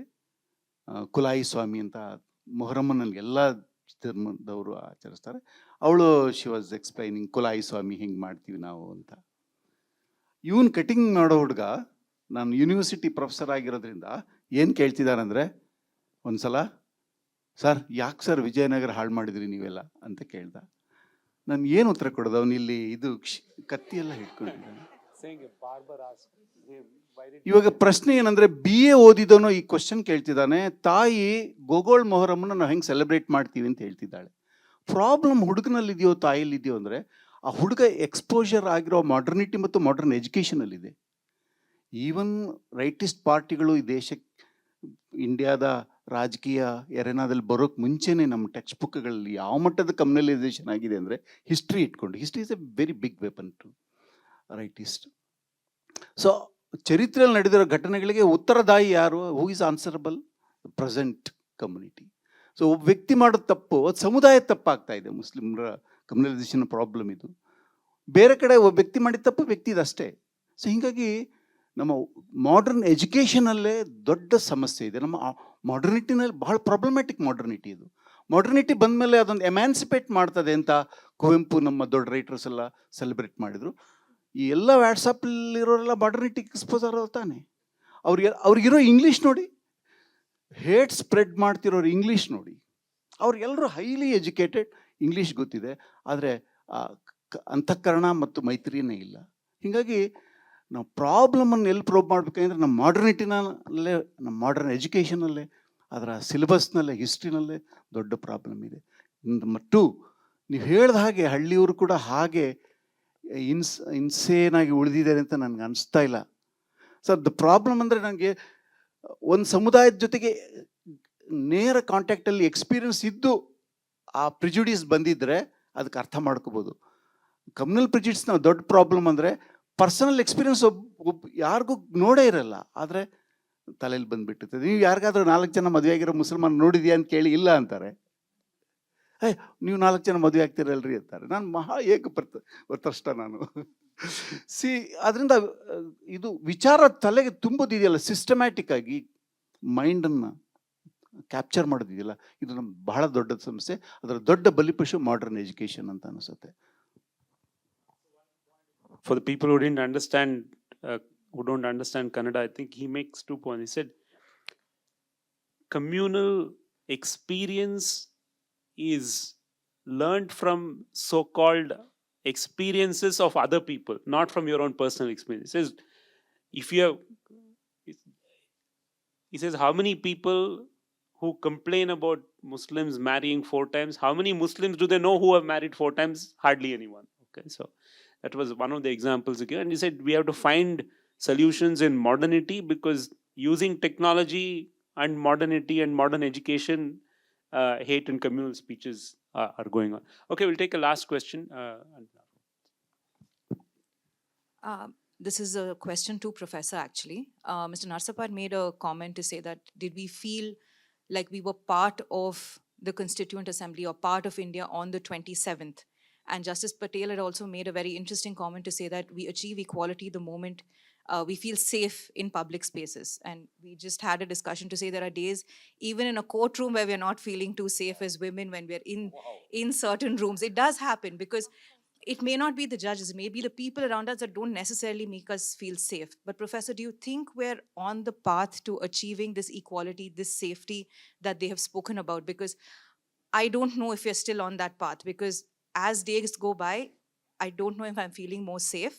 ಕುಲಾಯಿ ಸ್ವಾಮಿ ಅಂತ. ಮೊಹರಮ್ಮನಲ್ಲಿ ಎಲ್ಲ ಧರ್ಮದವರು ಆಚರಿಸ್ತಾರೆ. ಅವಳು ಶಿ ವಾಸ್ ಎಕ್ಸ್ಪ್ಲೈನಿಂಗ್ ಕುಲಾಯಿ ಸ್ವಾಮಿ ಹಿಂಗೆ ಮಾಡ್ತೀವಿ ನಾವು ಅಂತ. ಇವನ್ ಕಟಿಂಗ್ ಮಾಡೋ ಹುಡುಗ, ನಾನು ಯೂನಿವರ್ಸಿಟಿ ಪ್ರೊಫೆಸರ್ ಆಗಿರೋದ್ರಿಂದ ಏನು ಕೇಳ್ತಿದ್ದಾನಂದರೆ, ಒಂದ್ಸಲ ಸರ್ ಯಾಕೆ ಸರ್ ವಿಜಯನಗರ ಹಾಳು ಮಾಡಿದ್ರಿ ನೀವೆಲ್ಲ ಅಂತ ಕೇಳ್ದ. ನಾನು ಏನು ಉತ್ತರ ಕೊಡೋದು? ಅವನು ಇಲ್ಲಿ ಇದು ಕತ್ತಿ ಎಲ್ಲ ಹಿಡ್ಕೊಂಡಿದ್ದಾನೆ. ಇವಾಗ ಪ್ರಶ್ನೆ ಏನಂದ್ರೆ, BA ಓದಿದವನು ಈ ಕ್ವಶನ್ ಕೇಳ್ತಿದ್ದಾನೆ, ತಾಯಿ ಗೋಗೋಳ್ ಮೊಹರಮ್ಮನ ನಾವು ಹೆಂಗೆ ಸೆಲೆಬ್ರೇಟ್ ಮಾಡ್ತೀವಿ ಅಂತ ಹೇಳ್ತಿದ್ದಾಳೆ. ಪ್ರಾಬ್ಲಮ್ ಹುಡುಗನಲ್ಲಿದೆಯೋ ತಾಯಿಯಲ್ಲಿದೆಯೋ ಅಂದರೆ, ಆ ಹುಡುಗ ಎಕ್ಸ್ಪೋಜರ್ ಆಗಿರೋ ಮಾಡರ್ನಿಟಿ ಮತ್ತು ಮಾಡರ್ನ್ ಎಜುಕೇಷನಲ್ಲಿದೆ. ಈವನ್ ರೈಟಿಸ್ಟ್ ಪಾರ್ಟಿಗಳು ಈ ದೇಶಕ್ಕೆ, ಇಂಡಿಯಾದ ರಾಜಕೀಯ ಎರೆನಾದಲ್ಲಿ ಬರೋಕ್ಕೆ ಮುಂಚೆನೇ ನಮ್ಮ ಟೆಕ್ಸ್ಟ್ ಬುಕ್ಗಳಲ್ಲಿ ಯಾವ ಮಟ್ಟದ ಕಮ್ಯುನಲೈಸೇಷನ್ ಆಗಿದೆ ಅಂದರೆ, ಹಿಸ್ಟ್ರಿ ಇಟ್ಕೊಂಡು. History is a very big weapon to rightist. So ಚರಿತ್ರೆಯಲ್ಲಿ ನಡೆದಿರೋ ಘಟನೆಗಳಿಗೆ ಉತ್ತರದಾಯಿ ಯಾರು? Who is answerable? Present community. So ಒಬ್ಬ ವ್ಯಕ್ತಿ ಮಾಡೋದು ತಪ್ಪು, ಅದು ಸಮುದಾಯ ತಪ್ಪಾಗ್ತಾ ಇದೆ. ಮುಸ್ಲಿಮ್ರ ಕಮ್ಯುನಲೈಸೇಷನ್ ಪ್ರಾಬ್ಲಮ್ ಇದು. ಬೇರೆ ಕಡೆ ಒಬ್ಬ ವ್ಯಕ್ತಿ ಮಾಡಿದ ತಪ್ಪು ವ್ಯಕ್ತಿದಷ್ಟೇ. ಸೊ ಹೀಗಾಗಿ ನಮ್ಮ ಮಾಡರ್ನ್ ಎಜುಕೇಷನಲ್ಲೇ ದೊಡ್ಡ ಸಮಸ್ಯೆ ಇದೆ. ನಮ್ಮ ಮಾಡರ್ನಿಟಿನಲ್ಲಿ ಬಹಳ ಪ್ರಾಬ್ಲಮ್ಯಾಟಿಕ್ ಮಾಡರ್ನಿಟಿ ಇದು. ಮಾಡರ್ನಿಟಿ ಬಂದಮೇಲೆ ಅದೊಂದು ಎಮ್ಯಾನ್ಸಿಪೇಟ್ ಮಾಡ್ತದೆ ಅಂತ ಕುವೆಂಪು, ನಮ್ಮ ದೊಡ್ಡ ರೈಟರ್ಸ್ ಎಲ್ಲ ಸೆಲೆಬ್ರೇಟ್ ಮಾಡಿದರು. ಈ ಎಲ್ಲ ವ್ಯಾಟ್ಸಪ್ಪಲ್ಲಿರೋರೆಲ್ಲ ಮಾಡರ್ನಿಟಿಗೆ ಎಕ್ಸ್ಪೋಸ್ ಆಗೋದು ತಾನೆ. ಅವ್ರಿಗಿರೋ ಇಂಗ್ಲೀಷ್ ನೋಡಿ, ಹೇಟ್ ಸ್ಪ್ರೆಡ್ ಮಾಡ್ತಿರೋರು ಇಂಗ್ಲೀಷ್ ನೋಡಿ. ಅವ್ರಿಗೆಲ್ಲರೂ ಹೈಲಿ ಎಜುಕೇಟೆಡ್, ಇಂಗ್ಲೀಷ್ ಗೊತ್ತಿದೆ, ಆದರೆ ಅಂತಃಕರಣ ಮತ್ತು ಮೈತ್ರಿಯೇ ಇಲ್ಲ. ಹೀಗಾಗಿ ನಾವು ಪ್ರಾಬ್ಲಮನ್ನು ಎಲ್ಲಿ ಪ್ರೋಬ್ ಮಾಡಬೇಕಂದ್ರೆ ನಮ್ಮ ಮಾಡರ್ನಿಟಿನಲ್ಲೇ, ನಮ್ಮ ಮಾಡರ್ನ್ ಎಜುಕೇಷನಲ್ಲೇ, ಅದರ ಸಿಲೆಬಸ್ನಲ್ಲೇ, ಹಿಸ್ಟ್ರಿನಲ್ಲೇ ದೊಡ್ಡ ಪ್ರಾಬ್ಲಮ್ ಇದೆ. ಮತ್ತು ನೀವು ಹೇಳಿದ ಹಾಗೆ ಹಳ್ಳಿಯವರು ಕೂಡ ಹಾಗೆ ಇನ್ಸೇನಾಗಿ ಉಳಿದಿದ್ದಾರೆ ಅಂತ ನನಗೆ ಅನಿಸ್ತಾ ಇಲ್ಲ. ಸರ್ ದ ಪ್ರಾಬ್ಲಮ್ ಅಂದರೆ, ನನಗೆ ಒಂದು ಸಮುದಾಯದ ಜೊತೆಗೆ ನೇರ ಕಾಂಟ್ಯಾಕ್ಟಲ್ಲಿ ಎಕ್ಸ್ಪೀರಿಯನ್ಸ್ ಇದ್ದು ಆ ಪ್ರಿಜುಡಿಸ್ ಬಂದಿದ್ದರೆ ಅದಕ್ಕೆ ಅರ್ಥ ಮಾಡ್ಕೋಬೋದು. ಕಮ್ಯುನಲ್ ಪ್ರಿಜುಡಿಸ್ನ ದೊಡ್ಡ ಪ್ರಾಬ್ಲಮ್ ಅಂದರೆ, ಪರ್ಸನಲ್ ಎಕ್ಸ್ಪೀರಿಯನ್ಸ್ ಯಾರಿಗೂ ನೋಡೇ ಇರಲ್ಲ, ಆದರೆ ತಲೆಯಲ್ಲಿ ಬಂದುಬಿಟ್ಟಿರ್ತದೆ. ನೀವು ಯಾರಿಗಾದ್ರೂ 4 ಜನ ಮದುವೆ ಆಗಿರೋ ಮುಸಲ್ಮಾನ್ ನೋಡಿದ್ಯಾ ಅಂತ ಕೇಳಿ, ಇಲ್ಲ ಅಂತಾರೆ. ನೀವು 4 ಜನ ಮದುವೆ ಆಗ್ತಿರಲ್ರಿ ಅಂತಾರೆ. ನಾನು ಮಹಾ ಏಕಪ್ರತಷ್ಟ ನಾನು. ಅದರಿಂದ ಇದು ವಿಚಾರ ತಲೆಗೆ ತುಂಬೋದಿದೆಯಲ್ಲ, ಸಿಸ್ಟಮ್ಯಾಟಿಕ್ ಆಗಿ ಮೈಂಡನ್ನು ಕ್ಯಾಪ್ಚರ್ ಮಾಡೋದಿದೆಯಲ್ಲ, ಇದು ನಮ್ಮ ಬಹಳ ದೊಡ್ಡ ಸಮಸ್ಯೆ. ಅದರ ದೊಡ್ಡ ಬಲಿಪಶು ಮಾಡರ್ನ್ ಎಜುಕೇಷನ್ ಅಂತ ಅನಿಸುತ್ತೆ. For the people who didn't understand, who don't understand Kannada, I think he makes 2 points. He said, communal experience is learned from so-called experiences of other people, not from your own personal experience. He says, if you have, he says, how many people who complain about Muslims marrying 4 times, how many Muslims do they know who have married 4 times? Hardly anyone. Okay, so that was one of the examples again. And he said we have to find solutions in modernity, because using technology and modernity and modern education, hate and communal speeches are going on. Okay, we'll take a last question. This is a question to Professor actually. Mr. Narsapar made a comment to say that, did we feel like we were part of the Constituent Assembly or part of India on the 27th? And Justice Patel had also made a very interesting comment to say that we achieve equality the moment we feel safe in public spaces. And we just had a discussion to say there are days, even in a courtroom, where we're not feeling too safe as women when we're in certain rooms. It does happen, because it may not be the judges, it may be the people around us that don't necessarily make us feel safe. But Professor, do you think we're on the path to achieving this equality, this safety that they have spoken about? Because I don't know if we're still on that path, because as days go by, I don't know if I'm feeling more safe.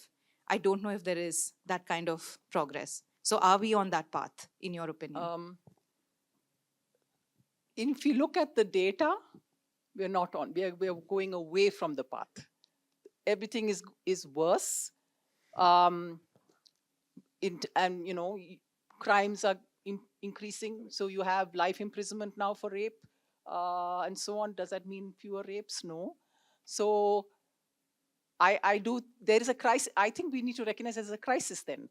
I don't know if there is that kind of progress. So are we on that path, in your opinion? If you look at the data, we're not on. We're going away from the path. Everything is worse. And crimes are increasing. So you have life imprisonment now for rape, and so on. Does that mean fewer rapes? No. So there is a crisis. I think we need to recognize there's a crisis then.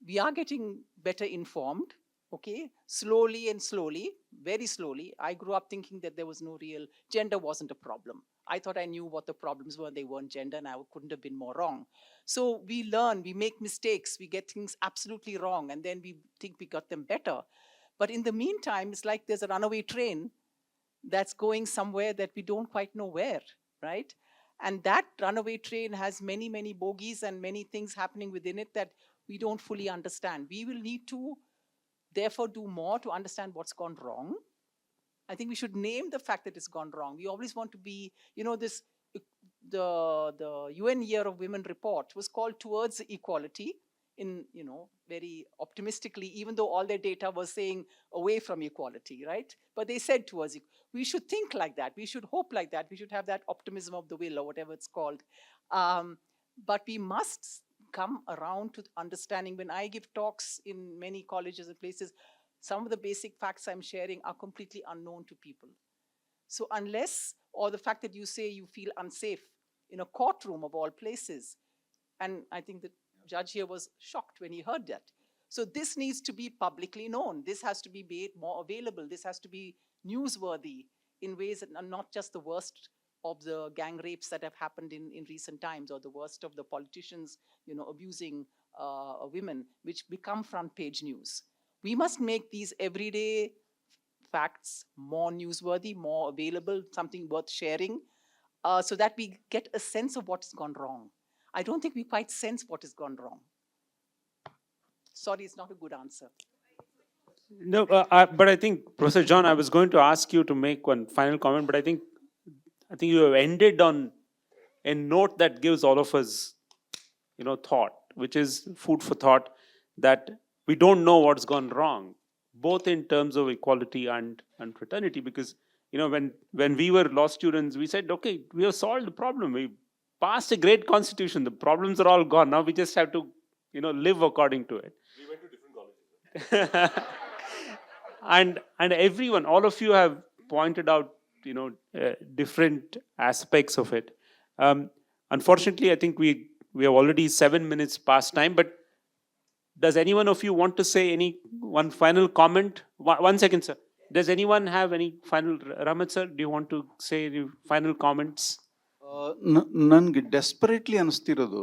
We are getting better informed, okay? Slowly and slowly, very slowly. I grew up thinking that there was no real, gender wasn't a problem. I thought I knew what the problems were. They weren't gender, and I couldn't have been more wrong. So we learn, we make mistakes, we get things absolutely wrong, and then we think we got them better. But in the meantime, it's like there's a runaway train that's going somewhere that we don't quite know where, right? And that runaway train has many, many bogies and many things happening within it that we don't fully understand. We will need to, therefore, do more to understand what's gone wrong. I think we should name the fact that it's gone wrong. We always want to be, the UN Year of Women report was called Towards Equality, in, very optimistically, even though all their data was saying away from equality, right? But they said towards it. We should think like that. We should hope like that. We should have that optimism of the will, or whatever it's called. But we must come around to understanding. When I give talks in many colleges and places, some of the basic facts I'm sharing are completely unknown to people. So unless, or the fact that you say you feel unsafe in a courtroom of all places, and I think the judge here was shocked when he heard that. So this needs to be publicly known. This has to be made more available. This has to be newsworthy in ways that are not just the worst of the gang rapes that have happened in recent times, or the worst of the politicians, abusing women, which become front page news. We must make these everyday facts more newsworthy, more available, something worth sharing, so that we get a sense of what's gone wrong. I don't think we quite sense what has gone wrong. Sorry, it's not a good answer. No, but I think, Professor John, I was going to ask you to make one final comment, but I think you have ended on a note that gives all of us, thought, which is food for thought, that we don't know what's gone wrong, both in terms of equality and fraternity. Because, when we were law students, we said, okay, we have solved the problem. We passed a great constitution. The problems are all gone. Now we just have to, live according to it. We went to different colleges. And everyone, all of you have pointed out, different aspects of it. Unfortunately, I think we have already 7 minutes past time, but does anyone of you want to say one final comment? One second, sir. Does anyone have any final, Ramat sir, do you want to say any final comments? ನನಗೆ desperately ಅನಿಸ್ತಿರೋದು,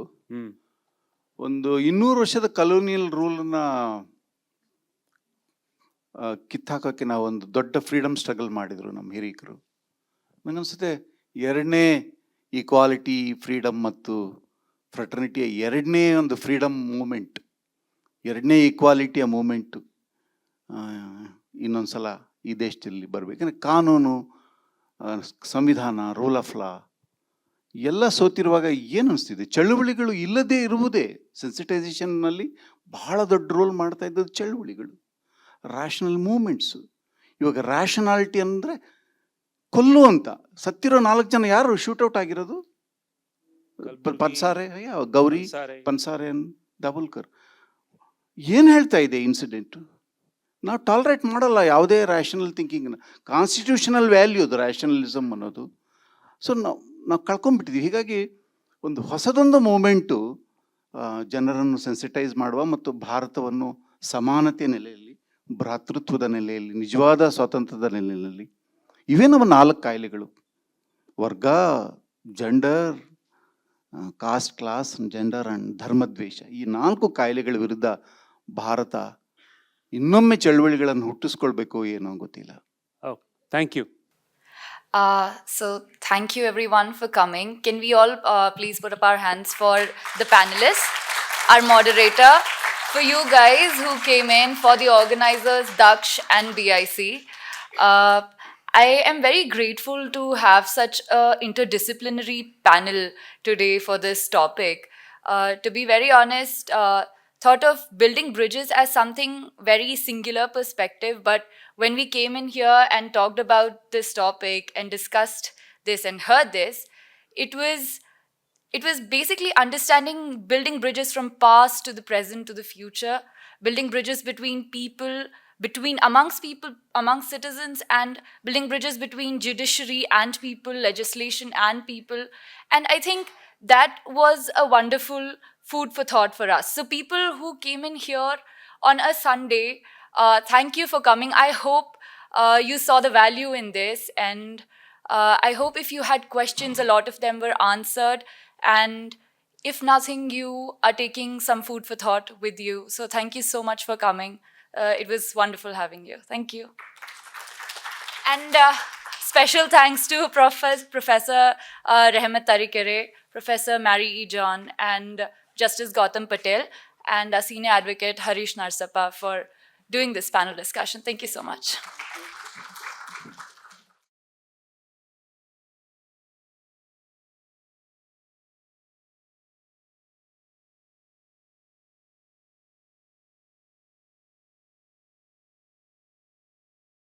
ಒಂದು 200 ವರ್ಷದ colonial ರೂಲ್ನ ಕಿತ್ತಾಕೋಕ್ಕೆ ನಾವು ಒಂದು ದೊಡ್ಡ freedom struggle ಮಾಡಿದ್ರು ನಮ್ಮ ಹಿರಿಕರು. ನನಗನ್ಸುತ್ತೆ ಎರಡನೇ ಈಕ್ವಾಲಿಟಿ, ಫ್ರೀಡಮ್ ಮತ್ತು ಫ್ರಟರ್ನಿಟಿಯ ಎರಡನೇ ಒಂದು ಫ್ರೀಡಮ್ ಮೂಮೆಂಟ್, ಎರಡನೇ ಈಕ್ವಾಲಿಟಿಯ ಮೂಮೆಂಟು ಇನ್ನೊಂದು ಸಲ ಈ ದೇಶದಲ್ಲಿ ಬರಬೇಕು. ಯಾಕಂದರೆ ಕಾನೂನು, ಸಂವಿಧಾನ, ರೂಲ್ ಆಫ್ ಲಾ ಎಲ್ಲ ಸೋತಿರುವಾಗ ಏನು ಅನಿಸ್ತಿದೆ, ಚಳುವಳಿಗಳು ಇಲ್ಲದೇ ಇರುವುದೇ. ಸೆನ್ಸಿಟೈಸೇಷನ್ನಲ್ಲಿ ಬಹಳ ದೊಡ್ಡ ರೋಲ್ ಮಾಡ್ತಾ ಇದ್ದದ್ದು ಚಳುವಳಿಗಳು, ರ್ಯಾಷನಲ್ ಮೂಮೆಂಟ್ಸು. ಇವಾಗ ರ್ಯಾಷನಾಲಿಟಿ ಅಂದರೆ ಕೊಲ್ಲು ಅಂತ. ಸತ್ತಿರೋ 4 ಜನ ಯಾರು ಶೂಟೌಟ್ ಆಗಿರೋದು? ಪನ್ಸಾರೆ, ಗೌರಿ ಪನ್ಸಾರೆ, ದಾಬೋಲ್ಕರ್. ಏನು ಹೇಳ್ತಾ ಇದೆ ಇನ್ಸಿಡೆಂಟು? ನಾವು ಟಾಲರೇಟ್ ಮಾಡಲ್ಲ ಯಾವುದೇ ರ್ಯಾಷನಲ್ ಥಿಂಕಿಂಗ್ನ. ಕಾನ್ಸ್ಟಿಟ್ಯೂಷನಲ್ ವ್ಯಾಲ್ಯೂ ಅದು ರ್ಯಾಷನಲಿಸಮ್ ಅನ್ನೋದು. ಸೊ ನಾವು ಕಳ್ಕೊಂಡ್ಬಿಟ್ಟಿದ್ದೀವಿ. ಹೀಗಾಗಿ ಒಂದು ಹೊಸದೊಂದು ಮೂಮೆಂಟು ಜನರನ್ನು ಸೆನ್ಸಿಟೈಸ್ ಮಾಡುವ ಮತ್ತು ಭಾರತವನ್ನು ಸಮಾನತೆಯ ನೆಲೆಯಲ್ಲಿ, ಭ್ರಾತೃತ್ವದ ನೆಲೆಯಲ್ಲಿ, ನಿಜವಾದ ಸ್ವಾತಂತ್ರ್ಯದ ನೆಲೆಯಲ್ಲಿ, ಇವೇ ನಮ್ಮ 4 ಕಾಯಿಲೆಗಳು: ವರ್ಗ, gender, caste, class, gender and ಧರ್ಮದ್ವೇಷ. ಈ 4 ಕಾಯಿಲೆಗಳ ವಿರುದ್ಧ ಭಾರತ ಇನ್ನೊಮ್ಮೆ ಚಳುವಳಿಗಳನ್ನು ಹುಟ್ಟಿಸ್ಕೊಳ್ಬೇಕು ಏನೋ ಗೊತ್ತಿಲ್ಲ. Thank you. So thank you everyone for coming. Can we all please put up our hands for the panelists, our moderator, for you guys who came in, for the organizers, DAKSH and BIC. I am very grateful to have such a interdisciplinary panel today for this topic. To be very honest, thought of building bridges as something very singular perspective, but when we came in here and talked about this topic and discussed this and heard this, it was basically understanding building bridges from past to the present to the future, building bridges between people, amongst citizens, and building bridges between judiciary and people, legislation and people. And I think that was a wonderful food for thought for us. So people who came in here on a Sunday, thank you for coming. I hope you saw the value in this, and I hope if you had questions, a lot of them were answered. And if nothing, you are taking some food for thought with you. So thank you so much for coming. It was wonderful having you. Thank you. And special thanks to Professor Rehmat Tarikere, Professor Mary E. John, and Justice Gautam Patel, and Senior Advocate Harish Narsappa for doing this panel discussion. Thank you so much.